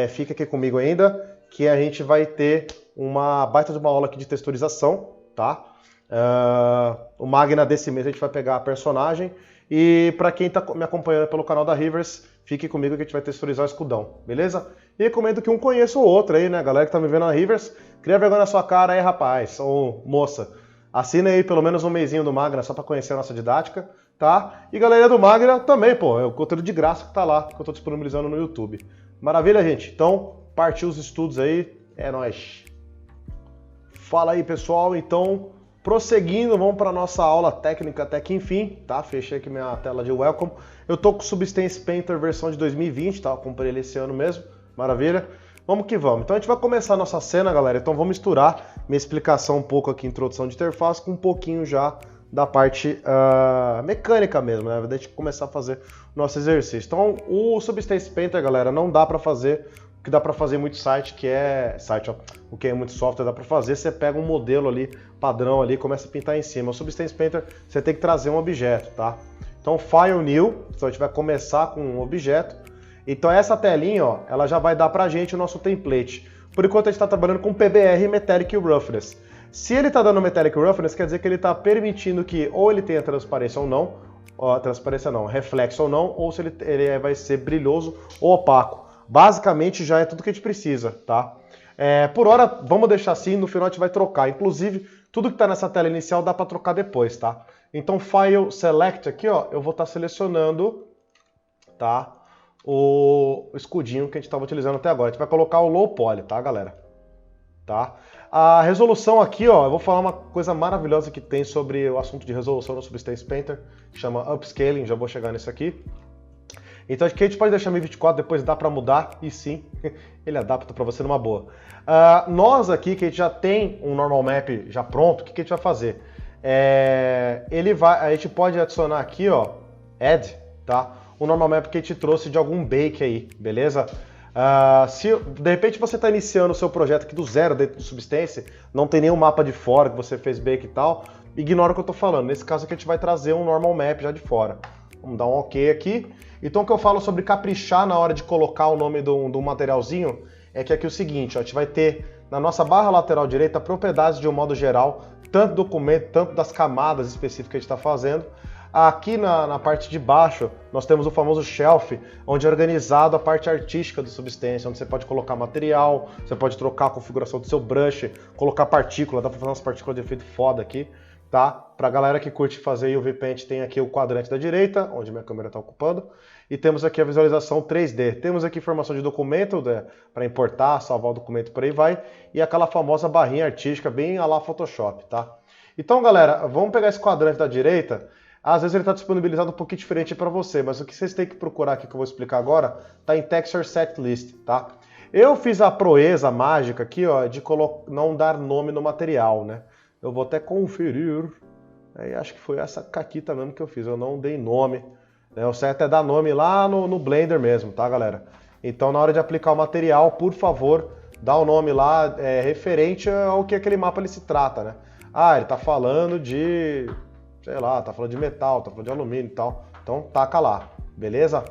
fica aqui comigo ainda, que a gente vai ter uma baita de uma aula aqui de texturização, tá? O Magna desse mês a gente vai pegar a personagem. E para quem está me acompanhando pelo canal da Rivers, fique comigo que a gente vai texturizar o escudão, beleza? E recomendo que um conheça o outro aí, né? Galera que tá me vendo na Rivers, cria vergonha na sua cara aí, rapaz, ou moça. Assina aí pelo menos um mesinho do Magna só para conhecer a nossa didática, tá? E galera do Magna também, pô, é o conteúdo de graça que tá lá, que eu tô disponibilizando no YouTube. Maravilha, gente? Então, partiu os estudos aí, é nóis. Fala aí, pessoal, então... Prosseguindo, vamos para a nossa aula técnica até que enfim, tá? Fechei aqui minha tela de welcome. Eu tô com o Substance Painter versão de 2020, tá? Eu comprei ele esse ano mesmo, maravilha. Vamos que vamos. Então a gente vai começar a nossa cena, galera. Então vamos misturar minha explicação um pouco aqui, introdução de interface, com um pouquinho já da parte mecânica mesmo, né? Deixa eu começar a fazer o nosso exercício. Então o Substance Painter, galera, não dá para fazer o que dá para fazer muito o que é muito software dá para fazer, você pega um modelo ali, padrão ali, começa a pintar em cima. O Substance Painter, você tem que trazer um objeto, tá? Então, File New, então a gente vai começar com um objeto. Então essa telinha, ó, ela já vai dar pra gente o nosso template. Por enquanto a gente está trabalhando com PBR, Metallic Roughness. Se ele está dando Metallic Roughness, quer dizer que ele está permitindo que ou ele tenha transparência ou não, reflexo ou não, ou se ele vai ser brilhoso ou opaco. Basicamente já é tudo que a gente precisa, tá? Por hora, vamos deixar assim, no final a gente vai trocar. Inclusive, tudo que está nessa tela inicial dá para trocar depois, tá? Então, File Select aqui, ó, eu vou estar selecionando, tá? O escudinho que a gente estava utilizando até agora. A gente vai colocar o Low Poly, tá, galera? Tá? A resolução aqui, ó, eu vou falar uma coisa maravilhosa que tem sobre o assunto de resolução no Substance Painter, que chama Upscaling, já vou chegar nisso aqui. Então aqui a gente pode deixar 1024, depois dá para mudar, e sim, ele adapta para você numa boa. Nós aqui, que a gente já tem um normal map já pronto, o que a gente vai fazer? A gente pode adicionar aqui, ó, add, tá? O normal map que a gente trouxe de algum bake aí, beleza? Se de repente você está iniciando o seu projeto aqui do zero dentro do Substance, não tem nenhum mapa de fora que você fez bake e tal, ignora o que eu estou falando. Nesse caso aqui a gente vai trazer um normal map já de fora. Vamos dar um OK aqui. Então o que eu falo sobre caprichar na hora de colocar o nome do materialzinho é que aqui é o seguinte, ó, a gente vai ter na nossa barra lateral direita propriedades de um modo geral, tanto do documento, tanto das camadas específicas que a gente está fazendo. Aqui na parte de baixo, nós temos o famoso shelf, onde é organizado a parte artística do Substance, onde você pode colocar material, você pode trocar a configuração do seu brush, colocar partícula, dá pra fazer umas partículas de efeito foda aqui, tá? Pra galera que curte fazer UV Paint, tem aqui o quadrante da direita, onde minha câmera está ocupando, e temos aqui a visualização 3D. Temos aqui informação de documento, né, para importar, salvar o documento, por aí vai, e aquela famosa barrinha artística, bem à la Photoshop, tá? Então, galera, vamos pegar esse quadrante da direita. Às vezes ele está disponibilizado um pouquinho diferente para você, mas o que vocês têm que procurar aqui, que eu vou explicar agora, está em Texture Set List, tá? Eu fiz a proeza mágica aqui, ó, de não dar nome no material, né? Eu vou até conferir. Acho que foi essa caquita mesmo que eu fiz, eu não dei nome. Né? O certo é dar nome lá no Blender mesmo, tá, galera? Então, na hora de aplicar o material, por favor, dá o nome lá referente ao que aquele mapa ele se trata, né? Ah, ele tá falando de... sei lá, tá falando de metal, tá falando de alumínio e tal. Então taca lá, beleza?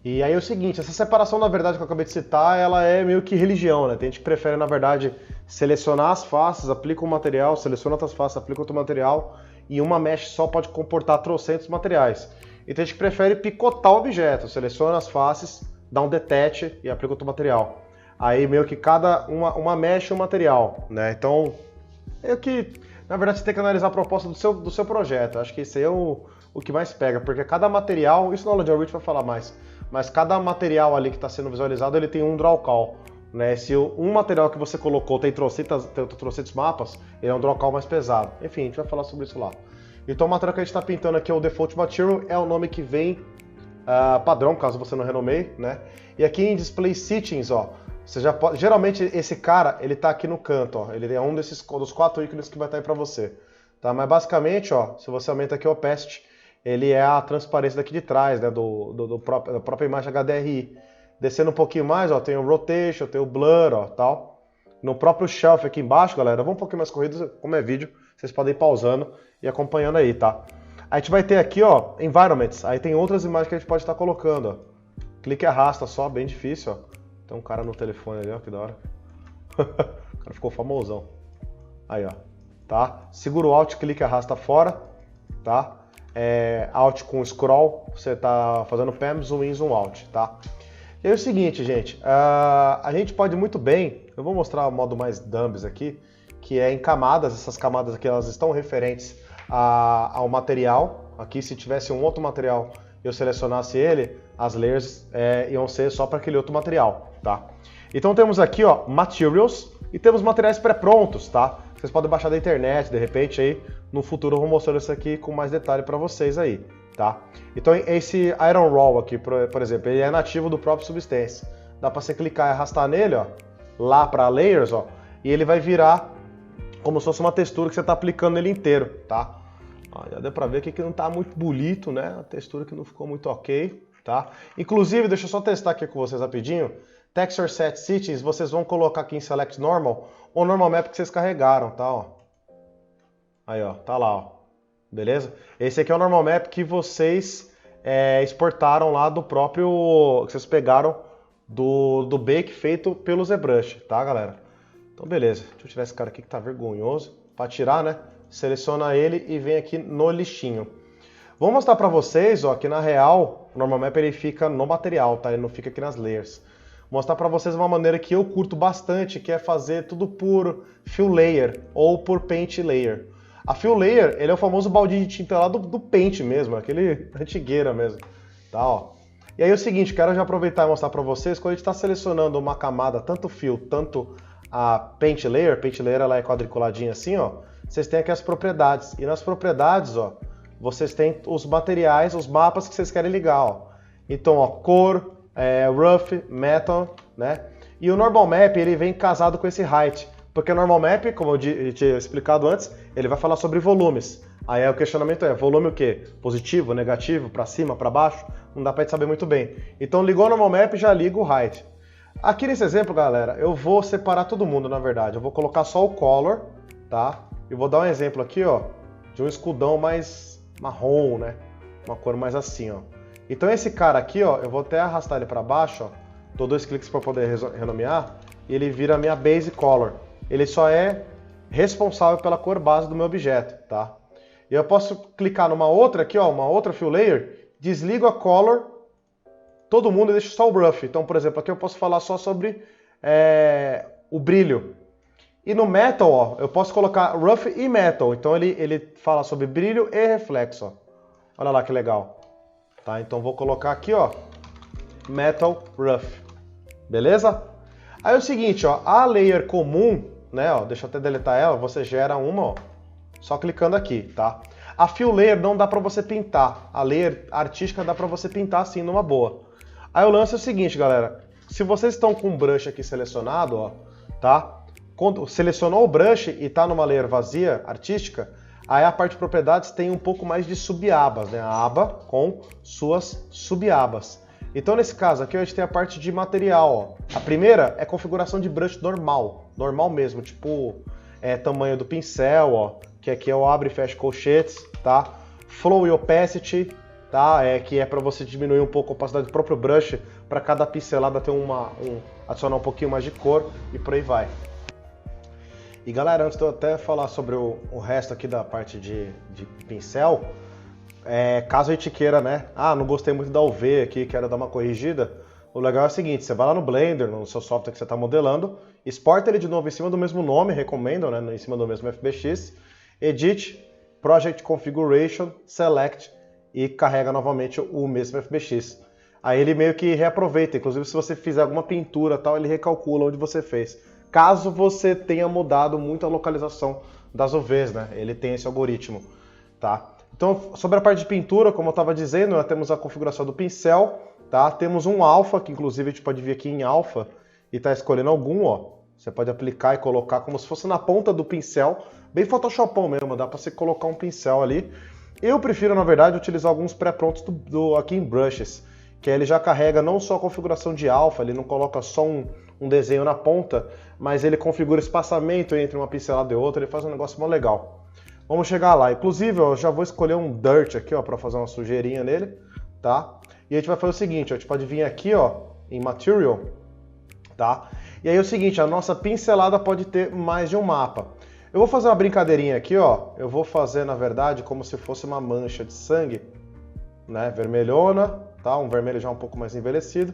E aí é o seguinte, essa separação, na verdade, que eu acabei de citar, ela é meio que religião, né? Tem gente que prefere, na verdade, selecionar as faces, aplica um material, seleciona outras faces, aplica outro material, e uma mesh só pode comportar trocentos materiais. E tem gente que prefere picotar o objeto, seleciona as faces, dá um detach e aplica outro material. Aí meio que uma mesh e um material, né? Então, na verdade, você tem que analisar a proposta do seu projeto. Acho que esse aí é o que mais pega, porque cada material, isso na aula de Revit vai falar mais, mas cada material ali que está sendo visualizado, ele tem um draw call, né? Se um material que você colocou tem trocentos mapas, ele é um draw call mais pesado. Enfim, a gente vai falar sobre isso lá. Então o material que a gente está pintando aqui é o Default Material, é o nome que vem padrão, caso você não renomeie, né? E aqui em Display Settings, ó, você já pode, geralmente esse cara, ele tá aqui no canto, ó, ele é um dos 4 ícones que vai estar aí para você, tá? Mas basicamente, ó, se você aumenta aqui o Opacity, ele é a transparência daqui de trás, né, da própria imagem HDRI. Descendo um pouquinho mais, ó, tem o Rotation, tem o Blur, ó, tal. No próprio Shelf aqui embaixo, galera, vamos um pouquinho mais corrido, como é vídeo, vocês podem ir pausando e acompanhando aí, tá? A gente vai ter aqui, ó, Environments, aí tem outras imagens que a gente pode estar colocando, ó. Clique e arrasta só, bem difícil, ó. Tem um cara no telefone ali, ó, que da hora. O cara ficou famosão. Aí, ó. Tá? Segura o Alt, clica e arrasta fora. Tá? Alt com scroll, você tá fazendo PAM, zoom in, zoom out, tá? E aí é o seguinte, gente. A gente pode muito bem... Eu vou mostrar o modo mais dumbs aqui, que é em camadas. Essas camadas aqui, elas estão referentes ao material. Aqui, se tivesse um outro material e eu selecionasse ele, as layers iam ser só para aquele outro material, tá? Então temos aqui, ó, Materials e temos materiais pré-prontos, tá? Vocês podem baixar da internet, de repente aí, no futuro eu vou mostrando isso aqui com mais detalhe para vocês aí, tá? Então esse Iron Raw aqui, por exemplo, ele é nativo do próprio Substance. Dá para você clicar e arrastar nele, ó, lá para Layers, ó, e ele vai virar como se fosse uma textura que você está aplicando nele inteiro, tá? Ó, já deu para ver aqui que não tá muito bonito, né? A textura que não ficou muito ok. Tá? Inclusive, deixa eu só testar aqui com vocês rapidinho. Texture Set Settings, vocês vão colocar aqui em Select Normal o Normal Map que vocês carregaram, tá? Ó. Aí, ó, tá lá, ó. Beleza? Esse aqui é o Normal Map que vocês exportaram lá do próprio... que vocês pegaram do bake feito pelo ZBrush, tá, galera? Então, beleza. Deixa eu tirar esse cara aqui que tá vergonhoso. Para tirar, né? Seleciona ele e vem aqui no listinho. Vou mostrar para vocês, ó, que na real, o Normal Map ele fica no material, tá? Ele não fica aqui nas layers. Vou mostrar para vocês uma maneira que eu curto bastante, que é fazer tudo por Fill Layer ou por Paint Layer. A Fill Layer, ele é o famoso baldinho de tinta lá do Paint mesmo, aquele antigueira mesmo, tá, ó. E aí é o seguinte, quero já aproveitar e mostrar para vocês, quando a gente está selecionando uma camada, tanto Fill, tanto a Paint Layer ela é quadriculadinha assim, ó, vocês têm aqui as propriedades. E nas propriedades, ó, vocês têm os materiais, os mapas que vocês querem ligar, ó. Então, ó, cor, rough, metal, né? E o Normal Map, ele vem casado com esse height, porque o Normal Map, como eu tinha explicado antes, ele vai falar sobre volumes. Aí o questionamento é, volume o quê? Positivo, negativo, para cima, para baixo? Não dá pra gente saber muito bem. Então, ligou o Normal Map, já liga o height. Aqui nesse exemplo, galera, eu vou separar todo mundo, na verdade. Eu vou colocar só o color, tá? E vou dar um exemplo aqui, ó, de um escudão mais marrom, né? Uma cor mais assim, ó. Então esse cara aqui, ó, eu vou até arrastar ele para baixo, ó. Dou 2 cliques para poder renomear e ele vira a minha base color. Ele só é responsável pela cor base do meu objeto, tá? E eu posso clicar numa outra aqui, ó, uma outra fill layer, desligo a color, todo mundo deixa só o rough. Então, por exemplo, aqui eu posso falar só sobre o brilho. E no metal, ó, eu posso colocar rough e metal. Então ele fala sobre brilho e reflexo, ó. Olha lá que legal. Tá? Então vou colocar aqui, ó, metal rough. Beleza? Aí é o seguinte, ó, a layer comum, né, ó, deixa eu até deletar ela, você gera uma, ó, só clicando aqui, tá? A fill layer não dá pra você pintar. A layer artística dá pra você pintar assim numa boa. Aí o lance é o seguinte, galera. Se vocês estão com o brush aqui selecionado, ó, tá? Quando selecionou o brush e tá numa layer vazia, artística, aí a parte de propriedades tem um pouco mais de subabas, né? A aba com suas subabas. Então nesse caso aqui a gente tem a parte de material, ó. A primeira é configuração de brush normal, normal mesmo, tipo tamanho do pincel, ó, que aqui é o abre e fecha colchetes, tá? Flow e opacity, tá? Que é para você diminuir um pouco a opacidade do próprio brush, para cada pincelada ter adicionar um pouquinho mais de cor e por aí vai. E galera, antes de eu até falar sobre o resto aqui da parte de pincel, caso a gente queira, né? Ah, não gostei muito da UV aqui, quero dar uma corrigida. O legal é o seguinte, você vai lá no Blender, no seu software que você está modelando, exporta ele de novo em cima do mesmo nome, recomendo, né? Em cima do mesmo FBX, Edit, Project Configuration, Select e carrega novamente o mesmo FBX. Aí ele meio que reaproveita, inclusive se você fizer alguma pintura e tal, ele recalcula onde você fez. Caso você tenha mudado muito a localização das UVs, né? Ele tem esse algoritmo, tá? Então, sobre a parte de pintura, como eu estava dizendo, nós temos a configuração do pincel, tá? Temos um alfa, que inclusive a gente pode vir aqui em alfa e tá escolhendo algum, ó. Você pode aplicar e colocar como se fosse na ponta do pincel, bem Photoshopão mesmo, dá para você colocar um pincel ali. Eu prefiro, na verdade, utilizar alguns pré-prontos aqui em Brushes, que aí ele já carrega não só a configuração de alfa, ele não coloca só um desenho na ponta, mas ele configura espaçamento entre uma pincelada e outra, ele faz um negócio mó legal. Vamos chegar lá. Inclusive, eu já vou escolher um dirt aqui, ó, para fazer uma sujeirinha nele, tá? E a gente vai fazer o seguinte, ó, a gente pode vir aqui, ó, em Material, tá? E aí é o seguinte, a nossa pincelada pode ter mais de um mapa. Eu vou fazer uma brincadeirinha aqui, ó. Eu vou fazer, na verdade, como se fosse uma mancha de sangue, né? Vermelhona, tá? Um vermelho já um pouco mais envelhecido.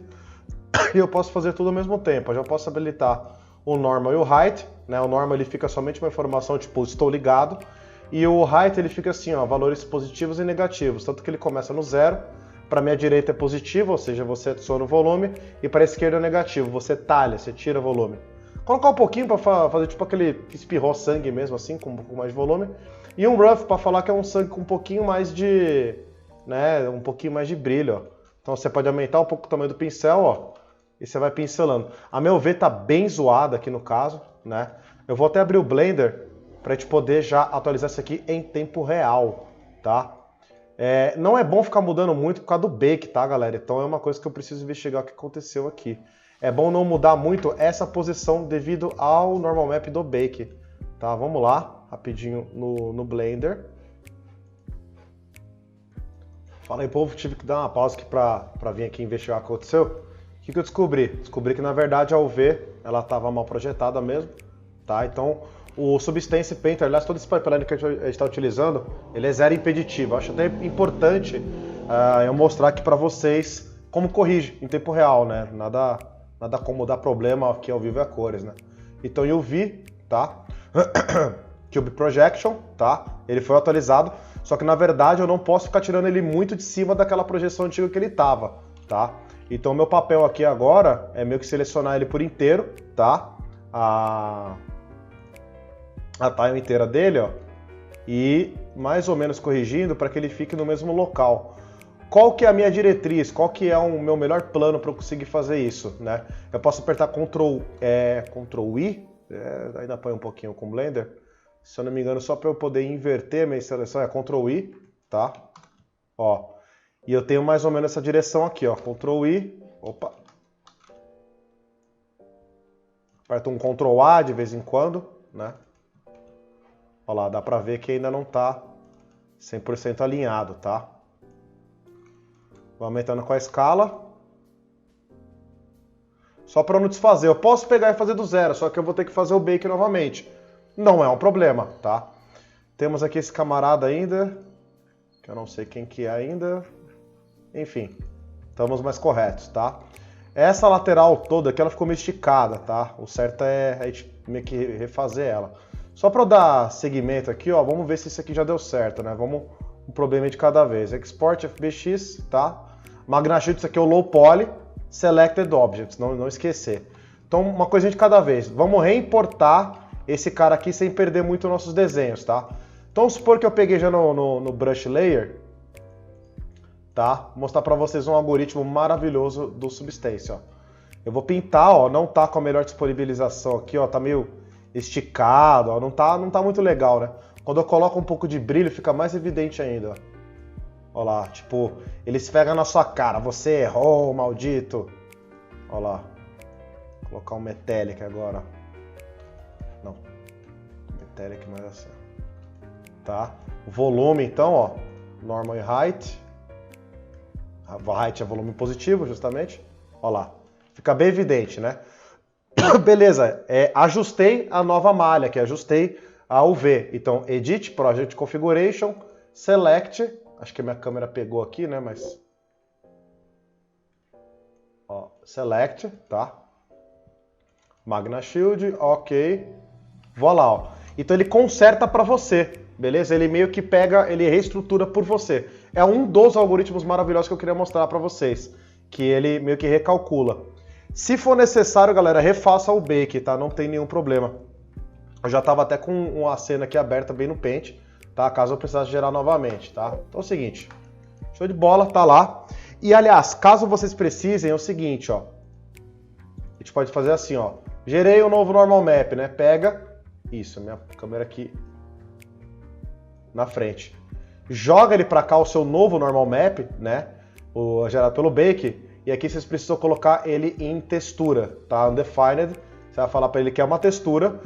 E eu posso fazer tudo ao mesmo tempo. Eu já posso habilitar o Normal e o Height, né? O Normal ele fica somente uma informação tipo, estou ligado. E o Height ele fica assim, ó, valores positivos e negativos. Tanto que ele começa no 0, para minha direita é positivo, ou seja, você adiciona o volume, e para a esquerda é negativo, você talha, você tira o volume. Colocar um pouquinho para fazer tipo aquele que espirrou sangue mesmo, assim, com um pouco mais de volume. E um Rough para falar que é um sangue com um pouquinho mais de, né, um pouquinho mais de brilho, ó. Então você pode aumentar um pouco o tamanho do pincel, ó, e você vai pincelando. A meu ver tá bem zoada aqui no caso, né? Eu vou até abrir o Blender para a gente poder já atualizar isso aqui em tempo real, tá? Não é bom ficar mudando muito por causa do bake, tá, galera? Então é uma coisa que eu preciso investigar o que aconteceu aqui. É bom não mudar muito essa posição devido ao normal map do bake, tá? Vamos lá, rapidinho no Blender. Fala aí, povo, tive que dar uma pausa aqui para vir aqui investigar o que aconteceu. O que eu descobri? Descobri que, na verdade, a UV, ela estava mal projetada mesmo, tá? Então, o Substance Painter, aliás, todo esse pipeline que a gente está utilizando, ele é zero impeditivo. Eu acho até importante eu mostrar aqui para vocês como corrige em tempo real, né? Nada como dar problema aqui ao vivo e a cores, né? Então, UV, tá? Cube Projection, tá? Ele foi atualizado, só que, na verdade, eu não posso ficar tirando ele muito de cima daquela projeção antiga que ele estava, tá? Então, meu papel aqui agora é meio que selecionar ele por inteiro, tá? A time inteira dele, ó, e mais ou menos corrigindo para que ele fique no mesmo local. Qual que é a minha diretriz? Qual que é o meu melhor plano para eu conseguir fazer isso, né? Eu posso apertar Ctrl I, ainda põe um pouquinho com o Blender, se eu não me engano, só para eu poder inverter a minha seleção, é Ctrl I, tá? Ó, e eu tenho mais ou menos essa direção aqui, ó, Ctrl I, opa. Aperto um Ctrl A de vez em quando, né? Olha lá, dá pra ver que ainda não tá 100% alinhado, tá? Vou aumentando com a escala. Só para não desfazer. Eu posso pegar e fazer do zero, só que eu vou ter que fazer o bake novamente. Não é um problema, tá? Temos aqui esse camarada ainda, que eu não sei quem que é ainda. Enfim, estamos mais corretos, tá? Essa lateral toda aqui, ela ficou meio esticada, tá? O certo é a gente meio que refazer ela. Só para eu dar seguimento aqui, ó, vamos ver se isso aqui já deu certo, né? Vamos um problema de cada vez. Export FBX, tá? Magnitude, isso aqui é o Low Poly, Selected Objects, não esquecer. Então, uma coisinha de cada vez. Vamos reimportar esse cara aqui sem perder muito nossos desenhos, tá? Então, vamos supor que eu peguei já no Brush Layer, tá? Vou mostrar para vocês um algoritmo maravilhoso do Substance, ó. Eu vou pintar, ó, não tá com a melhor disponibilização aqui, ó, tá meio esticado, ó, não tá muito legal, né? Quando eu coloco um pouco de brilho, fica mais evidente ainda, ó. Ó lá, tipo, ele esfrega na sua cara, você errou, maldito. Ó lá. Vou colocar um Metallic agora. Não. Metallic não é assim. Tá? O volume, então, ó. Normal e height. Height é volume positivo, justamente. Ó lá. Fica bem evidente, né? Beleza. Ajustei a nova malha aqui. Ajustei a UV. Então, Edit, Project Configuration, Select. Acho que a minha câmera pegou aqui, né? Mas... ó, Select, tá? Magna Shield, ok. Vou lá, ó. Então ele conserta para você, beleza? Ele meio que pega, ele reestrutura por você. É um dos algoritmos maravilhosos que eu queria mostrar para vocês, que ele meio que recalcula. Se for necessário, galera, refaça o bake, tá? Não tem nenhum problema. Eu já tava até com uma cena aqui aberta bem no Paint, tá? Caso eu precisasse gerar novamente, tá? Então é o seguinte, show de bola, tá lá. E aliás, caso vocês precisem, é o seguinte, ó. A gente pode fazer assim, ó. Gerei um novo normal map, né? Pega, isso, minha câmera aqui na frente. Joga ele para cá o seu novo normal map, né? O gerado pelo Bake. E aqui vocês precisam colocar ele em textura, tá? Undefined. Você vai falar para ele que é uma textura.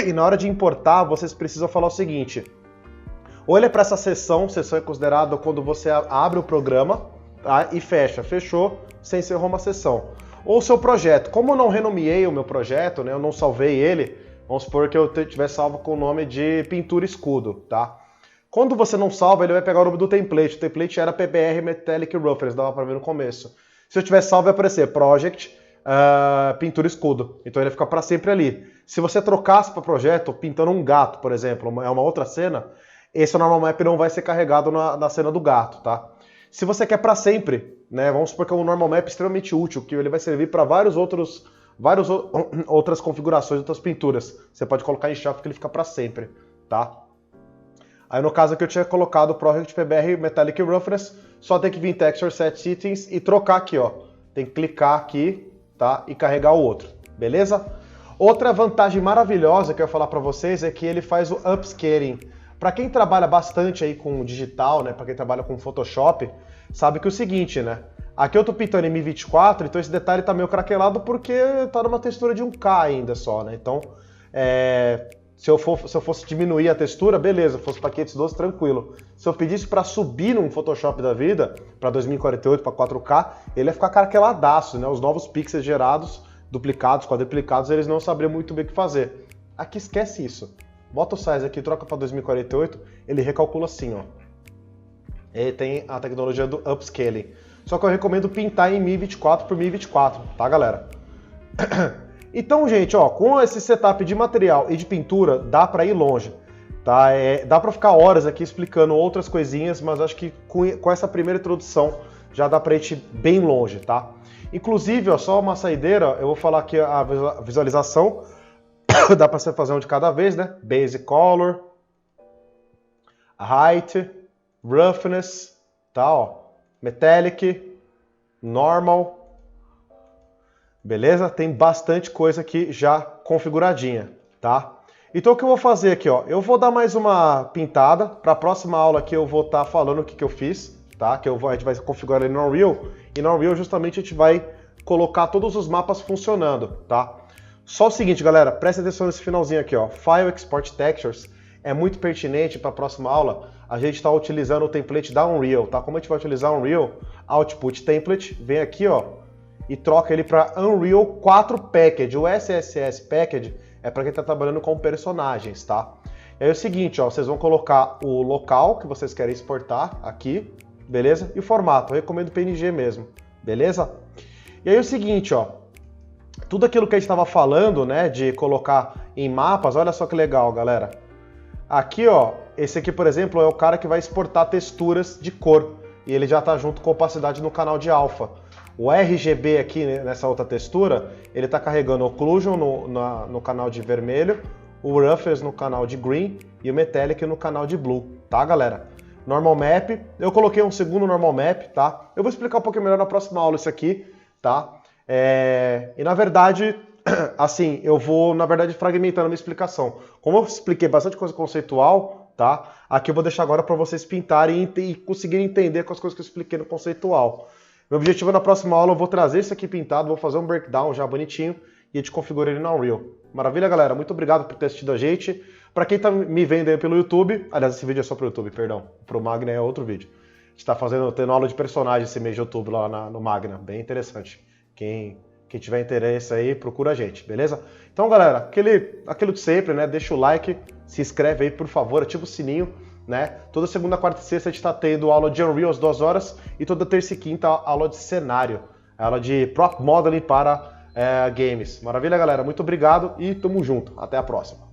E na hora de importar, vocês precisam falar o seguinte. Ou ele é para essa seção é considerada quando você abre o programa, tá? E fecha. Fechou, você encerrou uma seção. Ou o seu projeto. Como eu não renomeei o meu projeto, né? Eu não salvei ele. Vamos supor que eu tivesse salvo com o nome de pintura escudo, tá? Quando você não salva, ele vai pegar o nome do template. O template era PBR Metallic Reference, dava para ver no começo. Se eu tivesse salvo, vai aparecer Project Pintura Escudo. Então ele fica para sempre ali. Se você trocasse para projeto, pintando um gato, por exemplo, é uma outra cena, esse normal map não vai ser carregado na cena do gato, tá? Se você quer para sempre, né? Vamos supor que é um normal map extremamente útil, que ele vai servir para várias outras configurações, outras pinturas. Você pode colocar em chave porque ele fica para sempre, tá? Aí no caso aqui eu tinha colocado o Project PBR Metallic Reference, só tem que vir Texture Set Settings e trocar aqui, ó. Tem que clicar aqui, tá? E carregar o outro, beleza? Outra vantagem maravilhosa que eu ia falar para vocês é que ele faz o upscaling. Para quem trabalha bastante aí com digital, né? Para quem trabalha com Photoshop, sabe que é o seguinte, né? Aqui eu tô pintando em 1024, então esse detalhe tá meio craquelado porque tá numa textura de 1K ainda só, né? Então, se eu fosse diminuir a textura, beleza, fosse para 512, tranquilo. Se eu pedisse para subir num Photoshop da vida, para 2048, para 4K, ele ia ficar craqueladaço, né? Os novos pixels gerados, duplicados, quadruplicados, eles não saberiam muito bem o que fazer. Aqui esquece isso. Bota o size aqui, troca para 2048, ele recalcula assim, ó. E tem a tecnologia do upscaling. Só que eu recomendo pintar em 1024 por 1024, tá, galera? Então, gente, ó, com esse setup de material e de pintura, dá para ir longe, tá? Dá para ficar horas aqui explicando outras coisinhas, mas acho que com essa primeira introdução já dá para ir bem longe, tá? Inclusive, ó, só uma saideira, eu vou falar aqui a visualização, dá para você fazer um de cada vez, né? Basic Color, Height, Roughness, tá, ó. Metallic, Normal, beleza? Tem bastante coisa aqui já configuradinha, tá? Então o que eu vou fazer aqui, ó, eu vou dar mais uma pintada, para a próxima aula aqui eu vou estar falando o que eu fiz, tá? A gente vai configurar ele no Unreal, e no Unreal justamente a gente vai colocar todos os mapas funcionando, tá? Só o seguinte, galera, presta atenção nesse finalzinho aqui, ó, File Export Textures, é muito pertinente para a próxima aula, a gente está utilizando o template da Unreal, tá? Como a gente vai utilizar o Unreal, Output Template, vem aqui, ó, e troca ele para Unreal 4 Package. O SSS Package é para quem está trabalhando com personagens, tá? E aí é o seguinte, ó, vocês vão colocar o local que vocês querem exportar aqui, beleza? E o formato, eu recomendo PNG mesmo, beleza? E aí é o seguinte, ó, tudo aquilo que a gente estava falando, né, de colocar em mapas, olha só que legal, galera. Aqui, ó, esse aqui, por exemplo, é o cara que vai exportar texturas de cor. E ele já está junto com opacidade no canal de alfa. O RGB aqui, né, nessa outra textura, ele está carregando Occlusion no canal de vermelho, o Roughness no canal de green e o Metallic no canal de blue, tá, galera? Normal Map, eu coloquei um segundo Normal Map, tá? Eu vou explicar um pouquinho melhor na próxima aula isso aqui, tá? E na verdade, assim, eu vou, na verdade, fragmentando a minha explicação. Como eu expliquei bastante coisa conceitual, tá? Aqui eu vou deixar agora para vocês pintarem e conseguirem entender com as coisas que eu expliquei no conceitual. Meu objetivo na próxima aula, eu vou trazer isso aqui pintado, vou fazer um breakdown já bonitinho e a gente configura ele na Unreal. Maravilha, galera? Muito obrigado por ter assistido a gente. Para quem tá me vendo aí pelo YouTube, aliás, esse vídeo é só pro YouTube, perdão. Pro Magna é outro vídeo. A gente tá tendo aula de personagem esse mês de outubro lá no Magna, bem interessante. Quem tiver interesse aí, procura a gente, beleza? Então, galera, aquilo de sempre, né? Deixa o like, se inscreve aí, por favor, ativa o sininho, né? Toda segunda, quarta e sexta a gente tá tendo aula de Unreal às 2 horas e toda terça e quinta aula de cenário, aula de prop modeling para games. Maravilha, galera? Muito obrigado e tamo junto. Até a próxima.